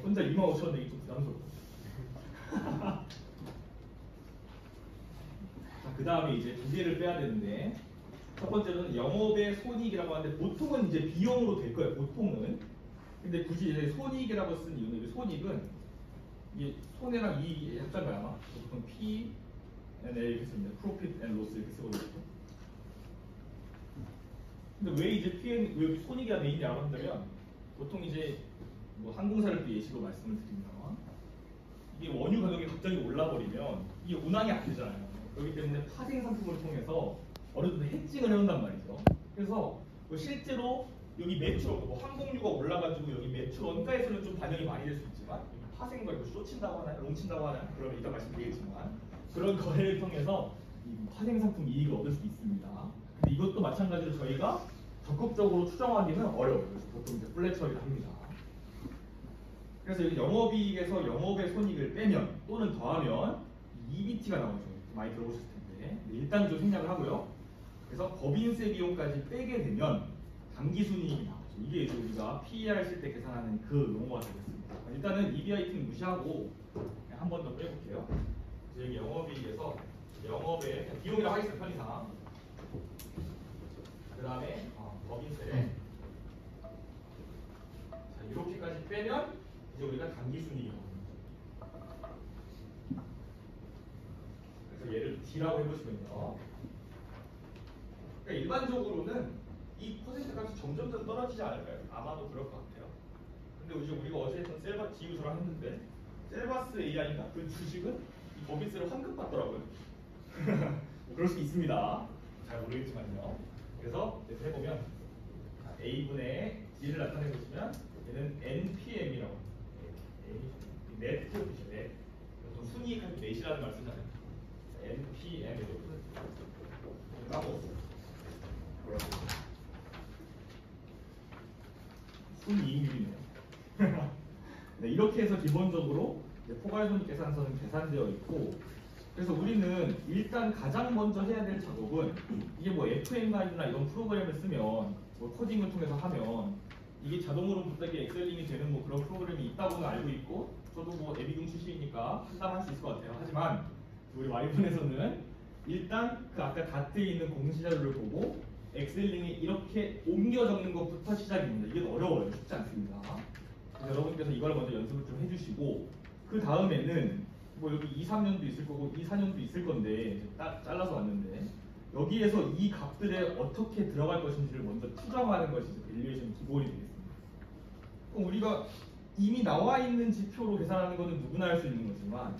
Speaker 1: 혼자 25,000원 내기 좀 부담스럽고. 자, 그 다음에 이제 두 개를 빼야 되는데 첫 번째는 영업의 손익이라고 하는데 보통은 이제 비용으로 될 거예요. 보통은. 근데 굳이 이제 손익이라고 쓴 이유는 손익은 이게 손해랑 이익이 합작가요 아마. 보통 P and L 이렇게 씁니다. Profit and Loss 이렇게 쓰거든요. 근데 왜 이제 P&L 왜 손익이 안에 있냐고 한다면 보통 이제 뭐 항공사를 또 예시로 말씀을 드리면 이게 원유 가격이 갑자기 올라버리면 이게 운항이 안 되잖아요. 그렇기 때문에 파생 상품을 통해서 어느 정도 해칭을 해온단 말이죠. 그래서 뭐 실제로 여기 매출 뭐 항공유가 올라가지고 여기 매출 원가에서는 좀 반영이 많이 될 수 있지만 파생과 이거 쇼친다고 하나요? 롱친다고 하나요? 그러면 이따 말씀드리겠지만 그런 거래를 통해서 이 파생 상품 이익을 얻을 수 있습니다. 근데 이것도 마찬가지로 저희가 적극적으로 추정하기는 어려워요. 그래서 보통 이제 플랫 처리를 합니다. 그래서 여기 영업이익에서 영업의 손익을 빼면 또는 더하면 EBT가 나오죠. 많이 들어보셨을 텐데 일단 좀 생략을 하고요. 그래서 법인세 비용까지 빼게 되면 당기순이익이 나오죠. 이게 이제 우리가 PER 쓸 때 계산하는 그 용어가 되겠습니다. 일단은 EBIT는 무시하고 한 번 더 빼볼게요. 그래서 여기 영업이익에서 영업의 비용이라고 하겠습니다. 편의상. 그 다음에 법인세. 자, 이렇게까지 빼면 이제 우리가 단기순이익이거든요. 그래서 얘를 D라고 해보시면요. 그러니까 일반적으로는 이 퍼센트 값이 점점 더 떨어지지 않을까요? 아마도 그럴 것 같아요. 근데 이제 우리가 어제 했던 셀바 지우처럼 했는데 셀바스 AI인가? 그 주식은 이 법인세를 환급받더라고요. 뭐 그럴 수 있습니다. 잘 모르겠지만요. 그래서 이렇게 해보면 A분의 D를 나타내보시면 얘는 NPM이라고 넷 키워주죠. 넷. 보통 순이익할 때 넷이라는 말 쓰잖아요. NPM이라고 까먹었어요. 순이익률이네요. 네, 이렇게 해서 기본적으로 포괄손익계산서는 계산되어 있고, 그래서 우리는 일단 가장 먼저 해야 될 작업은 이게 뭐 FM가이드나 이런 프로그램을 쓰면 뭐 코딩을 통해서 하면 이게 자동으로 부탁이 엑셀링이 되는 뭐 그런 프로그램이 있다고는 알고 있고, 저도 뭐 애비둥 출신이니까 판단할 수 있을 것 같아요. 하지만 우리 와이번에서는 일단 그 아까 다트에 있는 공시자료를 보고 엑셀링이 이렇게 옮겨 적는 것부터 시작입니다. 이게 어려워요. 쉽지 않습니다. 그래서 여러분께서 이걸 먼저 연습을 좀 해주시고, 그 다음에는 뭐 여기 2, 3년도 있을 거고 2, 4년도 있을 건데 잘라서 왔는데 여기에서 이 값들에 어떻게 들어갈 것인지를 먼저 추정하는 것이 밸류에이션 기본이 되겠습니다. 그럼 우리가 이미 나와 있는 지표로 계산하는 것은 누구나 할 수 있는 거지만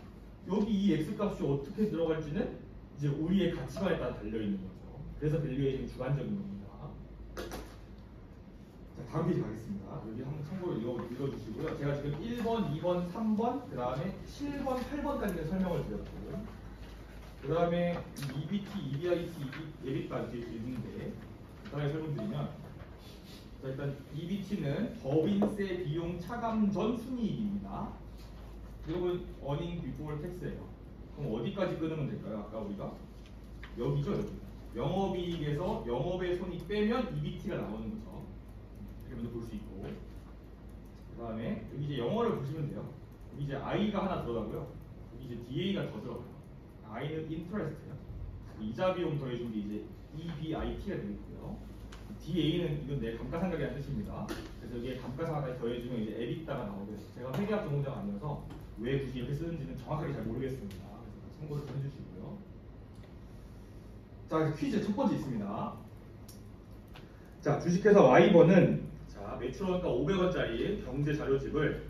Speaker 1: 여기 이 x값이 어떻게 들어갈지는 이제 우리의 가치관에 따라 달려있는 거죠. 그래서 밸류에이션이 주관적인 겁니다. 자, 다음 페이지 가겠습니다. 여기 한번 참고로 읽어주시고요. 제가 지금 1번, 2번, 3번, 그 다음에 7번, 8번까지는 설명을 드렸고, 그 다음에 EBT, EBIT, EBIT까지 있는데 간단하게 설명드리면, 자, 일단 EBT는 법인세 비용 차감 전 순이익입니다. 이건 earning before tax예요. 그럼 어디까지 끊으면 될까요? 아까 우리가 여기죠, 여기. 영업이익에서 영업의 손익 빼면 EBT가 나오는 거죠. 이렇게 먼저 볼 수 있고, 그 다음에 여기 이제 영어를 보시면 돼요. 여기 이제 I가 하나 들어가고요. 여기 이제 DA가 더 들어가요. I는 interest예요. 이자 비용 더해준 게 이제 EBIT가 되겠고요. DA는 이건 내 감가상각이라는 뜻입니다. 그래서 여기에 감가상각까지 더해주면 이제 EBITDA가 나오게 돼요. 제가 회계학 전공자가 아니어서 왜 굳이 이렇게 쓰는지는 정확하게 잘 모르겠습니다. 그래서 참고를 좀 해주시고요. 자, 퀴즈 첫 번째 있습니다. 자, 주식회사 Y번은 자, 매출원가 500원짜리 경제 자료집을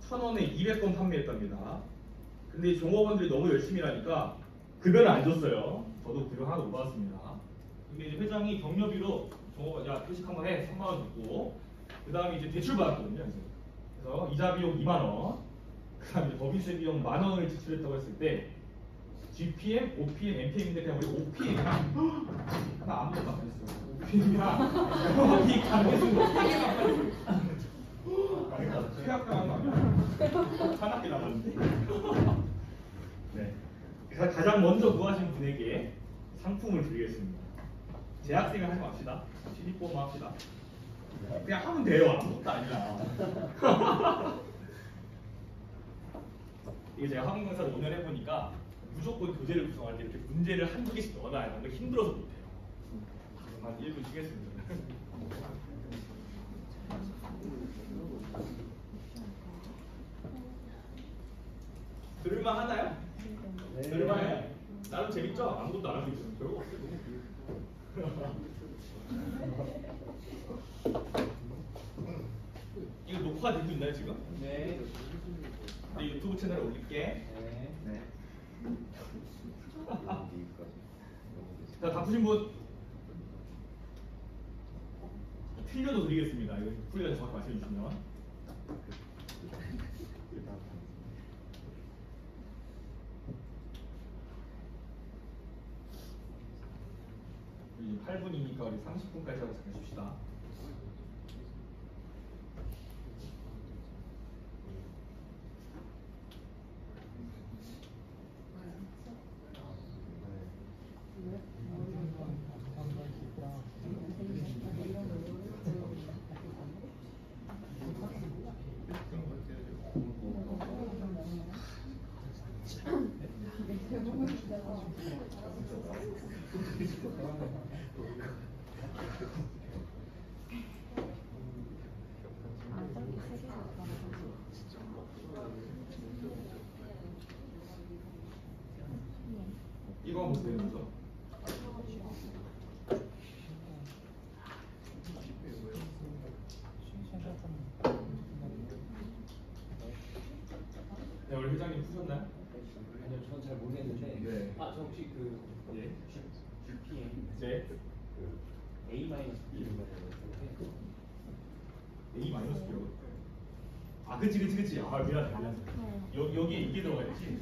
Speaker 1: 1,000원에 200건 판매했답니다. 근데 이 종업원들이 너무 열심히 하니까 급여를 안 줬어요. 저도 급여 하나도 못 받았습니다. 근데 이제 회장이 경료비로 종업원, 야, 회식 한번 해. 3만원 줬고, 그 다음에 이제 대출 받았거든요. 이제. 그래서 이자 비용 2만원, 그 다음에 법인세 비용 10,000원을 지출했다고 했을 때 GPM, OPM, NPM인데 그냥 우리 OPM 하나 아무도 안 했어요. OPM이랑 영업이익 가능해준 거 퇴학당한 거 아니야? 한 학기 남았는데. 네. 그래서 가장 먼저 구하신 분에게 상품을 드리겠습니다. 재학생을 하지 맙시다. 신입보험 합시다. 그냥 하면 돼요. 아무것도 아니라. 이게 제가 항공사를 5년 해보니까 무조건 교재를 구성할 때 이렇게 문제를 한두 개씩 넣어놔야 하는데 힘들어서 못해요. 한 1분 쉬겠습니다. 들을만 하나요?
Speaker 2: 네.
Speaker 1: 들을만해요? 나름 재밌죠? 아무것도 안 하고 있어요. 별거 없어요. 이거 녹화되고 있나요 지금?
Speaker 2: 네.
Speaker 1: 내 유튜브 채널에 올릴게.
Speaker 2: 네.
Speaker 1: 자, 다 푸신 분 틀려도 드리겠습니다. 이거 풀려서 정확히 말씀해주시면. 우리 8분이니까 우리 30분까지 하고 잠깐 쉽시다. 얼마 보면 되는 거죠? 네, 우리 회장님 푸셨나요?
Speaker 2: 아니요, 저는 잘 모르겠는데.
Speaker 1: 네.
Speaker 2: 아, 저 혹시 그
Speaker 1: 예.
Speaker 2: GPM
Speaker 1: 네.
Speaker 2: 그 A 마이너스 B 이런 거를
Speaker 1: A 마이너스 B라고. 아, 그치. 아, 미안해. 여기에 이게 들어가 있지.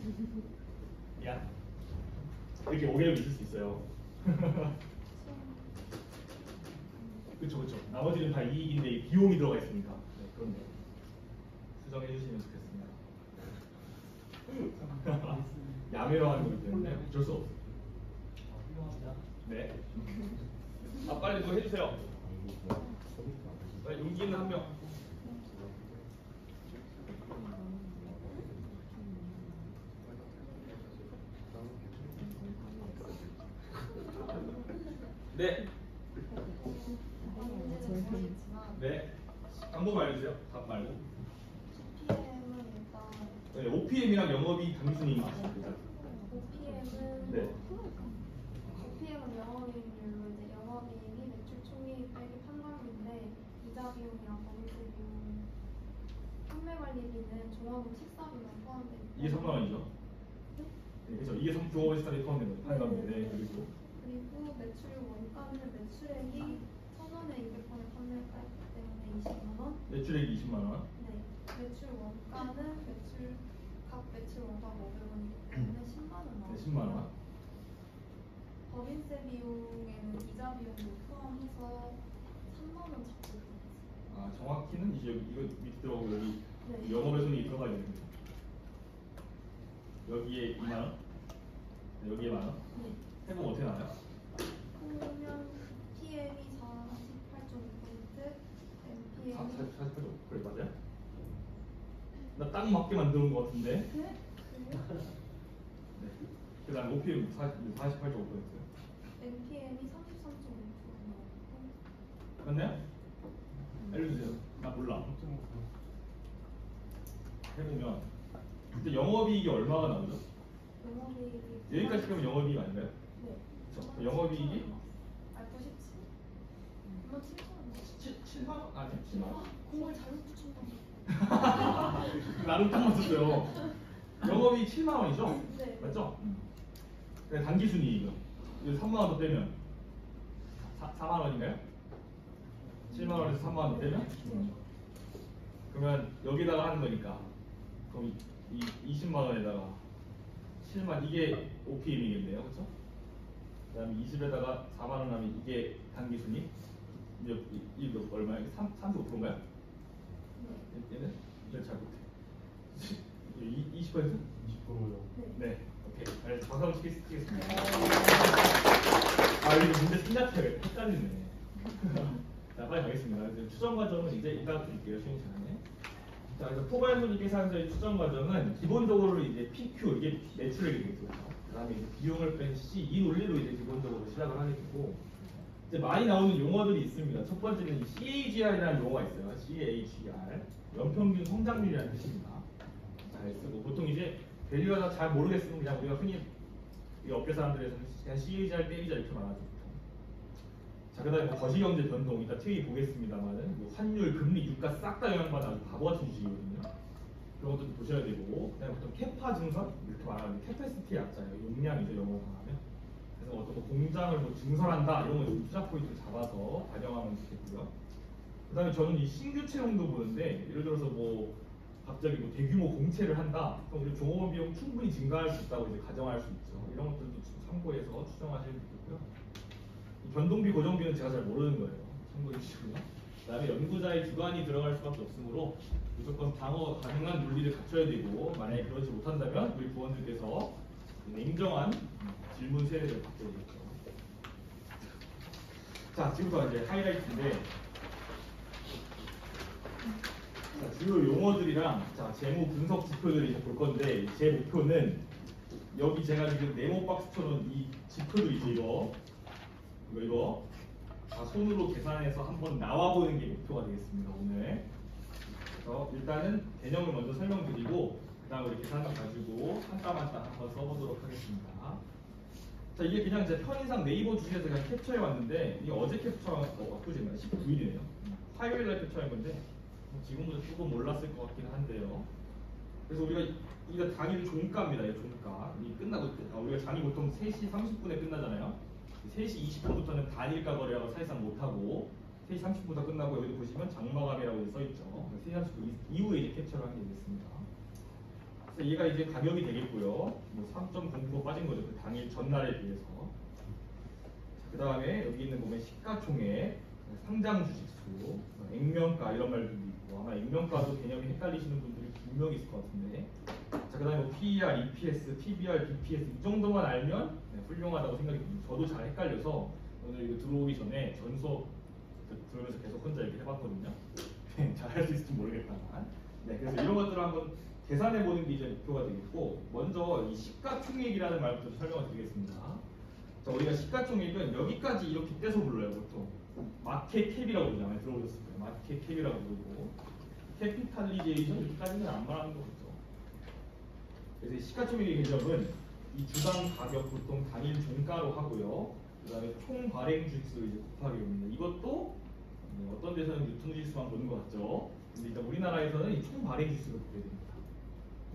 Speaker 1: 야. 이렇게 오해를 있을 수 있어요. 그쵸. 나머지는 다 이익인데 비용이 들어가 있으니까. 네, 그렇네요. 수정해 주시면 좋겠습니다. 야매로 하는 거기 때문에 어쩔 수 없어요.
Speaker 2: 훌륭합니다.
Speaker 1: 네. 아, 빨리 그거 해주세요. 빨리 용기 있는 한 명. 네. 네. 한 번만 알려주세요. 답 말고.
Speaker 3: OPM은 일단
Speaker 1: 네, OPM이랑 영업이익 단순히 맞습니다.
Speaker 3: OPM은
Speaker 1: 네.
Speaker 3: OPM은 영업이익률로 이제 영업이익이 매출 총이익 빼기 판관비인데 이자 비용이랑 법인세 비용, 판매 관리비는 종합은 식사비만 포함되어 있고
Speaker 1: 이게 3만 원이죠. 네, 그렇죠. 이게 종업원 시설이 포함된 거죠. 판관비. 네, 그리고
Speaker 3: 매출 원가는 매출액이 1,000원에 200건을 판매했기 때문에 20만 원.
Speaker 1: 매출액이 20만 원.
Speaker 3: 네. 매출 원가는 각 매출 원가가 500원이기 때문에 10만 원
Speaker 1: 네,
Speaker 3: 나오고
Speaker 1: 10만 원.
Speaker 3: 법인세 비용에는 이자 비용도 포함해서 3만 원 잡고 있어요.
Speaker 1: 아, 정확히는 이제 이거 밑에 들어가고 여기
Speaker 3: 네.
Speaker 1: 영업의 손이 들어가야 됩니다. 여기에 2만 원. 네, 여기에 만 원.
Speaker 3: 네.
Speaker 1: 해보면 어떻게 나와요?
Speaker 3: 그러면 PM이 48.5%, MPM이
Speaker 1: 48점. 그래, 맞아요? 나 딱 맞게 만드는 것 같은데.
Speaker 3: 그래요?
Speaker 1: 네. 그 다음 OPM 48.5%.
Speaker 3: MPM이 33.5% 나왔고
Speaker 1: 맞나요? 알려주세요. 나 몰라. 해보면 그때 영업이익이 얼마가 나오죠?
Speaker 3: 영업이익이
Speaker 1: 여기까지 하면 영업이익 아닌가요?
Speaker 3: 네.
Speaker 1: 그쵸? 영업이익이?
Speaker 3: 아, 97? 그만 7천 원.
Speaker 1: 7만 원? 아니 7만 원?
Speaker 3: 공을 잘못 붙였던 거.
Speaker 1: 나름 딱 맞췄어요. 영업이익 7만 원이죠?
Speaker 3: 네.
Speaker 1: 맞죠? 네, 단기순이익은 이거 3만 원 더 빼면 4만 원인가요? 7만 원에서 3만 원 더 빼면? 그러면 여기다가 하는 거니까 그럼 이 20만 원에다가 7만 이게 OPM이겠네요, 그렇죠? 그다음에 20에다가 4만 원 하면 이게 단기순이익. 이게 얼마야? 35%인가요?
Speaker 3: 네.
Speaker 1: 얘는 잘 못해. 20%?
Speaker 2: 20%요.
Speaker 1: 네. 오케이. 알겠어. 박수 한번 치겠습니다. 아, 이거 문제 생략해야겠다. 헷갈리네. 자, 빨리 가겠습니다. 이제 추정 과정은 이제 이따가 드릴게요, 쉬는 시간에. 자, 그래서 포괄 손익 계산서의 추정 과정은 기본적으로 이제 PQ, 이게 매출액이 되죠. 그 다음에 이제 비용을 뺀 C, 이 논리로 이제 기본적으로 시작을 하게 되고, 이제 많이 나오는 용어들이 있습니다. 첫 번째는 이 CAGR이라는 용어가 있어요. CAGR. 연평균 성장률이라는 뜻입니다. 잘 쓰고, 보통 이제 밸류가 잘 모르겠으면 그냥 우리가 흔히 이 업계 사람들에서는 그냥 CAGR 때리자 이렇게 말하죠. 자, 그 다음에 뭐 거시경제 변동, 이따 TV에 보겠습니다만은 뭐 환율, 금리, 유가 싹 다 영향받아 아주 바보 같은 주식이거든요. 그런 것도 보셔야 되고, 그다음에 보통 캐파 증설 이렇게 말하는 캐패시티 약자예요. 용량이죠, 영어로 하면. 그래서 어떤 뭐 공장을 뭐 증설한다 이런 거 좀 투자 포인트를 잡아서 반영하면 좋겠고요. 그다음에 저는 이 신규 채용도 보는데 예를 들어서 뭐 갑자기 뭐 대규모 공채를 한다, 그럼 우리 종업원 비용 충분히 증가할 수 있다고 이제 가정할 수 있죠. 이런 것들도 참고해서 추정하시면 되겠고요. 이 변동비, 고정비는 제가 잘 모르는 거예요. 참고해 주시고요. 그다음에 연구자의 주관이 들어갈 수밖에 없으므로 무조건 방어 가능한 논리를 갖춰야 되고, 만약에 그러지 못한다면 우리 부원들께서 냉정한 질문 세례를 받게 되겠죠. 자, 지금부터 이제 하이라이트인데, 자, 주요 용어들이랑 자, 재무 분석 지표들을 이제 볼 건데, 제 목표는 여기 제가 지금 네모 박스 쳐놓은 이 지표들 있죠, 이거 다 손으로 계산해서 한번 나와보는 게 목표가 되겠습니다, 오늘. 그래서 일단은 개념을 먼저 설명드리고, 그 다음 우리 계산을 가지고 한 땀 한 땀 한번 써보도록 하겠습니다. 자, 이게 그냥 제 편의상 네이버 주식에서 그냥 캡처해 왔는데 이게 어제 캡처한 엊그제인가요? 19일이네요. 화요일 날 캡처한 건데 지금보다 조금 몰랐을 것 같긴 한데요. 그래서 우리가 당일 종가입니다. 이 종가. 이 끝나고 우리가 장이 보통 3시 30분에 끝나잖아요. 3시 20분부터는 단일가 거래하고 사실상 못하고 3시 30분부터 끝나고 여기도 보시면 장마감이라고 써있죠. 3시 30분 이후에 이제 캡처를 하게 되겠습니다. 그래서 얘가 이제 가격이 되겠고요. 뭐 3.09% 빠진 거죠. 그 당일 전날에 비해서. 그 다음에 여기 있는 보면 시가총액, 상장 주식수, 액면가 이런 말들도 있고 아마 액면가도 개념이 헷갈리시는 분들이 분명히 있을 것 같은데 자, 그 다음에 뭐 PER, EPS, PBR, BPS 이 정도만 알면 훌륭하다고 생각이 듭니다. 저도 잘 헷갈려서 오늘 이거 들어오기 전에 전 수업 들으면서 계속 혼자 이렇게 해봤거든요. 잘 할 수 있을지 모르겠다만 네, 그래서 이런 것들을 한번 계산해 보는 게 이제 목표가 되겠고 먼저 이 시가총액이라는 말부터 설명을 드리겠습니다. 자, 우리가 시가총액은 여기까지 이렇게 떼서 불러요. 보통 마켓캡이라고 그러잖아요. 들어보셨을 거예요. 마켓캡이라고 부르고 캐피탈리제이션 이렇게까지는 안 말하는 거죠. 그래서 이 시가총액의 개념은 이 주당 가격 보통 단일 종가로 하고요. 그 다음에 총 발행 주식수를 이제 곱하기 합니다. 이것도 어떤 데서는 유통 주식수만 보는 것 같죠. 근데 일단 우리나라에서는 이 총 발행 주식수를 보게 됩니다.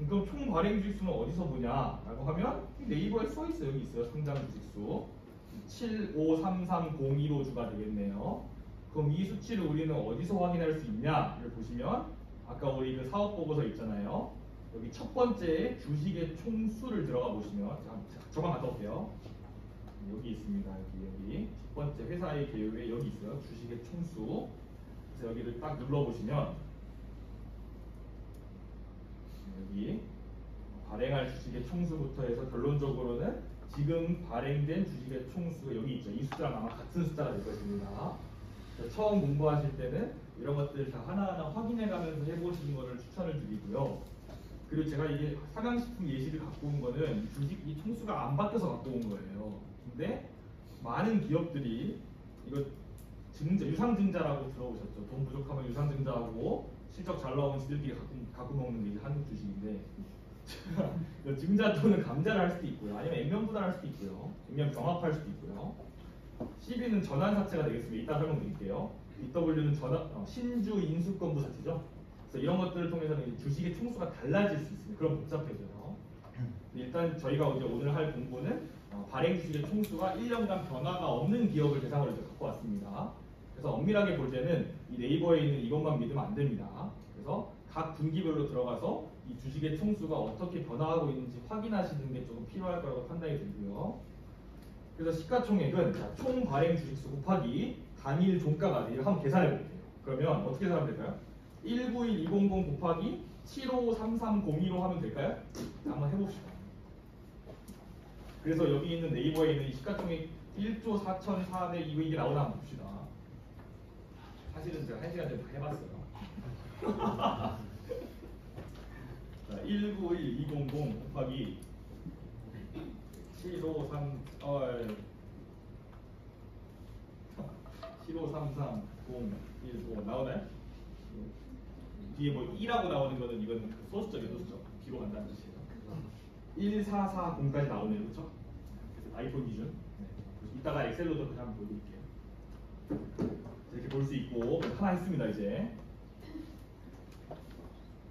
Speaker 1: 그럼 총 발행 주식수는 어디서 보냐라고 하면 네이버에 써 있어요. 여기 있어요. 상장 주식수 7533015주가 되겠네요. 그럼 이 수치를 우리는 어디서 확인할 수 있냐를 보시면 아까 우리 그 사업 보고서 있잖아요. 여기 첫 번째 주식의 총수를 들어가 보시면 저만 갔다 올게요. 여기 있습니다. 여기 첫 번째 회사의 개요에 여기 있어요. 주식의 총수. 그래서 여기를 딱 눌러 보시면 여기 발행할 주식의 총수부터 해서 결론적으로는 지금 발행된 주식의 총수가 여기 있죠. 이 숫자랑 아마 같은 숫자가 될 것입니다. 처음 공부하실 때는 이런 것들 다 하나하나 확인해 가면서 해보시는 것을 추천을 드리고요. 그리고 제가 이게 삼양식품 예시를 갖고 온 거는 주식 이 총수가 안 바뀌어서 갖고 온 거예요. 근데 많은 기업들이 이거 유상증자라고 들어보셨죠? 돈 부족하면 유상증자하고 실적 잘 나오면 지들끼리 갖고 먹는 게 이제 한국 주식인데 증자 또는 감자를 할 수도 있고요. 아니면 액면분할 할 수도 있고요. 액면 병합할 수도 있고요. CB는 전환사채가 되겠습니다. 이따 설명드릴게요. BW는 신주 인수권부 사채죠. 그래서 이런 것들을 통해서는 주식의 총수가 달라질 수 있습니다. 그럼 복잡해져요. 일단 저희가 이제 오늘 할 공부는 발행 주식의 총수가 1년간 변화가 없는 기업을 대상으로 이제 갖고 왔습니다. 그래서 엄밀하게 볼 때는 이 네이버에 있는 이것만 믿으면 안 됩니다. 그래서 각 분기별로 들어가서 이 주식의 총수가 어떻게 변화하고 있는지 확인하시는 게 조금 필요할 거라고 판단이 들고요. 그래서 시가총액은 총 발행 주식수 곱하기 단일 종가가 이렇게 한번 계산해 볼게요. 그러면 어떻게 계산하면 될까요? 191200 곱하기 753302로 하면 될까요? 자, 한번 해봅시다. 그래서 여기 있는 네이버에 있는 이 시가총액 1조 4,400 이게 나오나 한번 봅시다. 사실은 제가 1시간 전에 다 해봤어요. 자, 191200 곱하기 7533015 나오나요? 뒤에 뭐 2라고 나오는 거는 이건 소수점이에요. 소수점. 뒤로 간다는 뜻이에요. 1440까지 나오네요. 그렇죠? 그래서 아이폰 기준. 네. 이따가 엑셀로도 한번 보여드릴게요. 이렇게 볼 수 있고 하나 했습니다. 이제.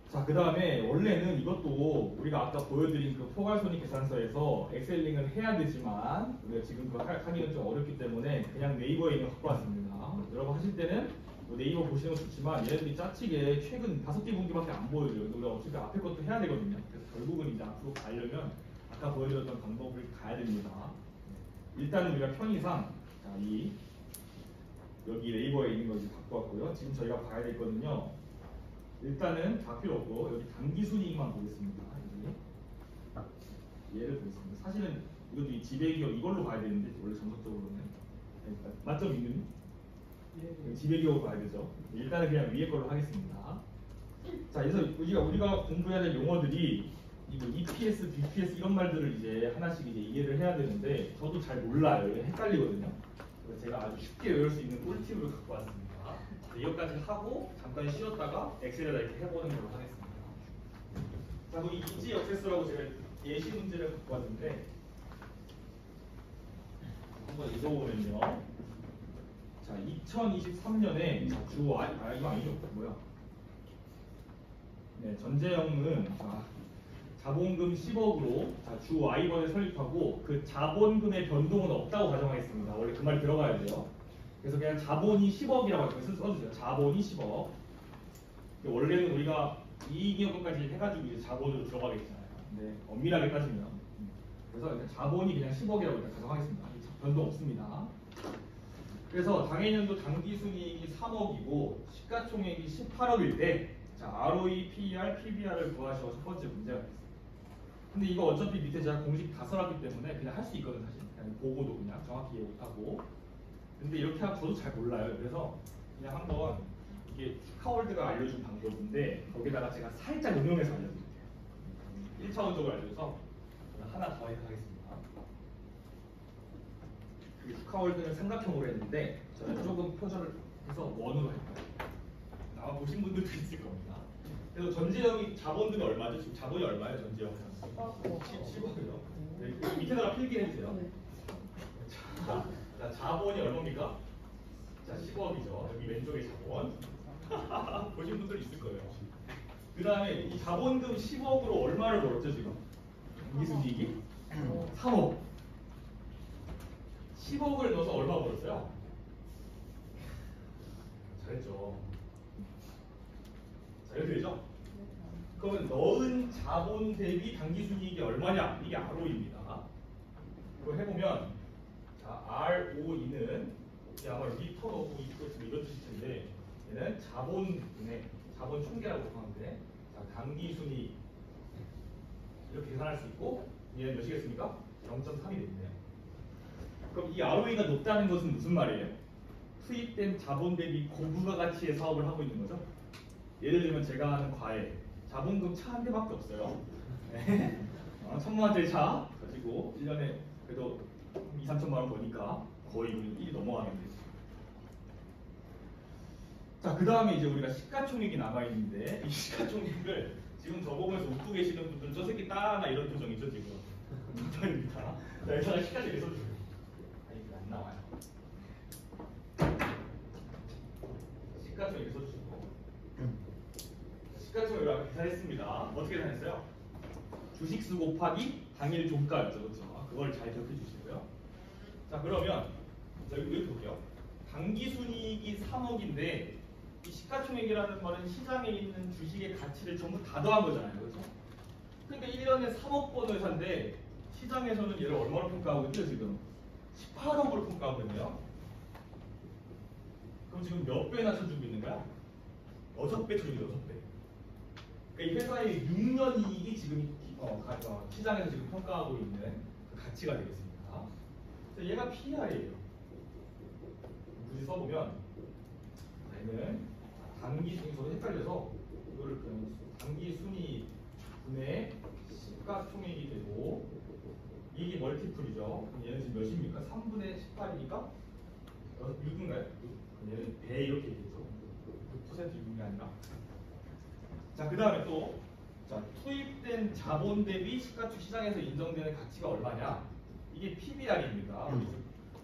Speaker 1: 자, 그 다음에 원래는 이것도 우리가 아까 보여드린 그 포괄손익 계산서에서 엑셀링을 해야 되지만 우리가 지금 그거 하기는 좀 어렵기 때문에 그냥 네이버에 있는 거 갖고 왔습니다. 여러분 하실 때는 뭐 네이버 보시는 거 좋지만 얘네들이 짜치게 최근 5개 분기밖에 안 보여줘요. 우리가 어차피 앞에 것도 해야 되거든요. 그래서 결국은 이제 앞으로 가려면 아까 보여드렸던 방법을 가야 됩니다. 일단은 우리가 편의상 자, 여기 네이버에 있는 거 이제 갖고 왔고요. 지금 저희가 봐야 되거든요. 일단은 다 필요 없고 여기 당기순이익만 보겠습니다. 얘를 보겠습니다. 사실은 이것도 이 지배기업 이걸로 봐야 되는데 원래 정석적으로는 맞죠, 민규님? 지배기업을 봐야 되죠. 일단은 그냥 위에 걸로 하겠습니다. 자, 그래서 우리가 공부해야 될 용어들이 이거 EPS, BPS 이런 말들을 이제 하나씩 이제 이해를 해야 되는데 저도 잘 몰라요. 헷갈리거든요. 그래서 제가 아주 쉽게 외울 수 있는 꿀팁을 갖고 왔습니다. 이것까지 하고 잠깐 쉬었다가 엑셀에다 이렇게 해보는 걸로 하겠습니다. 자, 그럼 이지 역세수라고 제가 예시 문제를 갖고 왔는데 한번 읽어보면요. 자, 2023년에 주 이거 아니죠? 뭐야? 네, 전재영은 자본금 10억으로 주 Y번을 설립하고 그 자본금의 변동은 없다고 가정하겠습니다. 원래 그 말이 들어가야 돼요. 그래서 그냥 자본이 10억이라고 써주세요. 자본이 10억. 원래는 우리가 이익이익까지 해가지고 이제 자본으로 들어가겠잖아요. 근데 엄밀하게 따지면 그래서 일단 자본이 그냥 10억이라고 일단 가정하겠습니다. 변동 없습니다. 그래서 당해년도 당기순이익이 3억이고 시가총액이 18억일 때 자, ROE, PER, PBR을 구하시오. 첫 번째 문제가 있어요. 근데 이거 어차피 밑에 제가 공식 다 써놨기 때문에 그냥 할 수 있거든 사실. 그냥 보고도 그냥 정확히 이해 못하고. 근데 이렇게 하면 저도 잘 몰라요. 그래서 그냥 한번 이게 슈카월드가 알려준 방법인데 거기다가 제가 살짝 응용해서 알려드릴게요. 1차원적으로 알려줘서 하나 더 하겠습니다. 그 슈카월드는 삼각형으로 했는데 저는 조금 표절을 해서 원으로 할게요. 아마 보신 분들도 있을 겁니다. 그래서 전재형이 자본금이 얼마죠? 지금 자본이 얼마예요? 전재형 10억이요. 네, 밑에다가 필기해주세요. 자, 자본이 얼마입니까? 자, 10억이죠. 여기 왼쪽에 자본. 보신 분들 있을 거예요. 그 다음에 이 자본금 10억으로 얼마를 벌었죠 지금? 당기순이익이 3억. 10억을 넣어서 얼마 벌었어요? 잘했죠. 자, 이렇게 되죠? 그러면 넣은 자본 대비 당기순이익이 얼마냐? 이게 ROE입니다. 그거 해보면 자, ROE는 아마 리턴 오브 이퀄스 이런 뜻일 텐데 얘는 자본의 자본 총계라고 하는데 자, 당기순이익 이렇게 계산할 수 있고 얘는 몇이겠습니까? 0.3이 되겠네요. 그럼 이 ROE가 높다는 것은 무슨 말이에요? 투입된 자본 대비 고부가 가치의 사업을 하고 있는 거죠. 예를 들면 제가 하는 과외 자본금 차 한 대밖에 없어요. 네. 1,000만 원짜리 차 가지고 1년에 그래도 2, 3천만 원 버니까 거의 1이 넘어가는데. 자, 그 다음에 이제 우리가 시가총액이 남아있는데 이 시가총액을 지금 저 보면서 웃고 계시는 분들은 저 새끼 따나 이런 표정이죠 지금. 농담입니다. 자, 여기다가 시가총액 써주세요. 아니 이게 안 나와요. 시가총액 써주시고 시가총액을 아까 계산했습니다. 어떻게 계산했어요? 주식수 곱하기 당일 종가였죠, 그렇죠? 그걸 잘 기억해 주시고요. 자, 그러면 자, 여기 볼게요. 당기순이익이 3억인데 이 시가총액이라는 말은 시장에 있는 주식의 가치를 전부 다 더한 거잖아요, 그렇죠? 그러니까 1년에 3억 번 회사인데 시장에서는 얘를 얼마로 평가하고 있죠, 지금? 18억으로 평가하고 있네요. 그럼 지금 몇 배나 쳐주고 있는 거야? 6배 쳐주고 6배. 그러니까 이 회사의 6년 이익이 지금 시장에서 지금 평가하고 있는 그 가치가 되겠습니다. 그래서 얘가 PR이에요. 굳이 써보면 얘는 당기순이 서로 헷갈려서 이거를 그냥 당기순이 분의 시가총액이 되고 이게 멀티플이죠. 그럼 얘는 지금 몇입니까? 3분의 18이니까 6인가요? 그럼 얘는 배 이렇게 되겠죠. 6% 6이 아니라. 자, 그 다음에 또 자, 투입된 자본 대비 시장에서 인정되는 가치가 얼마냐? 이게 PBR입니다.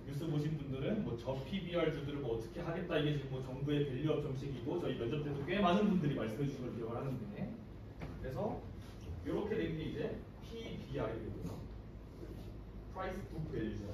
Speaker 1: 뉴스 보신 분들은 뭐 저 PBR 주들을 뭐 어떻게 하겠다 이게 지금 뭐 정부의 밸류업 정책이고 저희 면접 때도 꽤 많은 분들이 말씀해 주신 걸 기억을 하는데 그래서 이렇게 된 게 이제 PBR이 되고요. Price Book Value죠.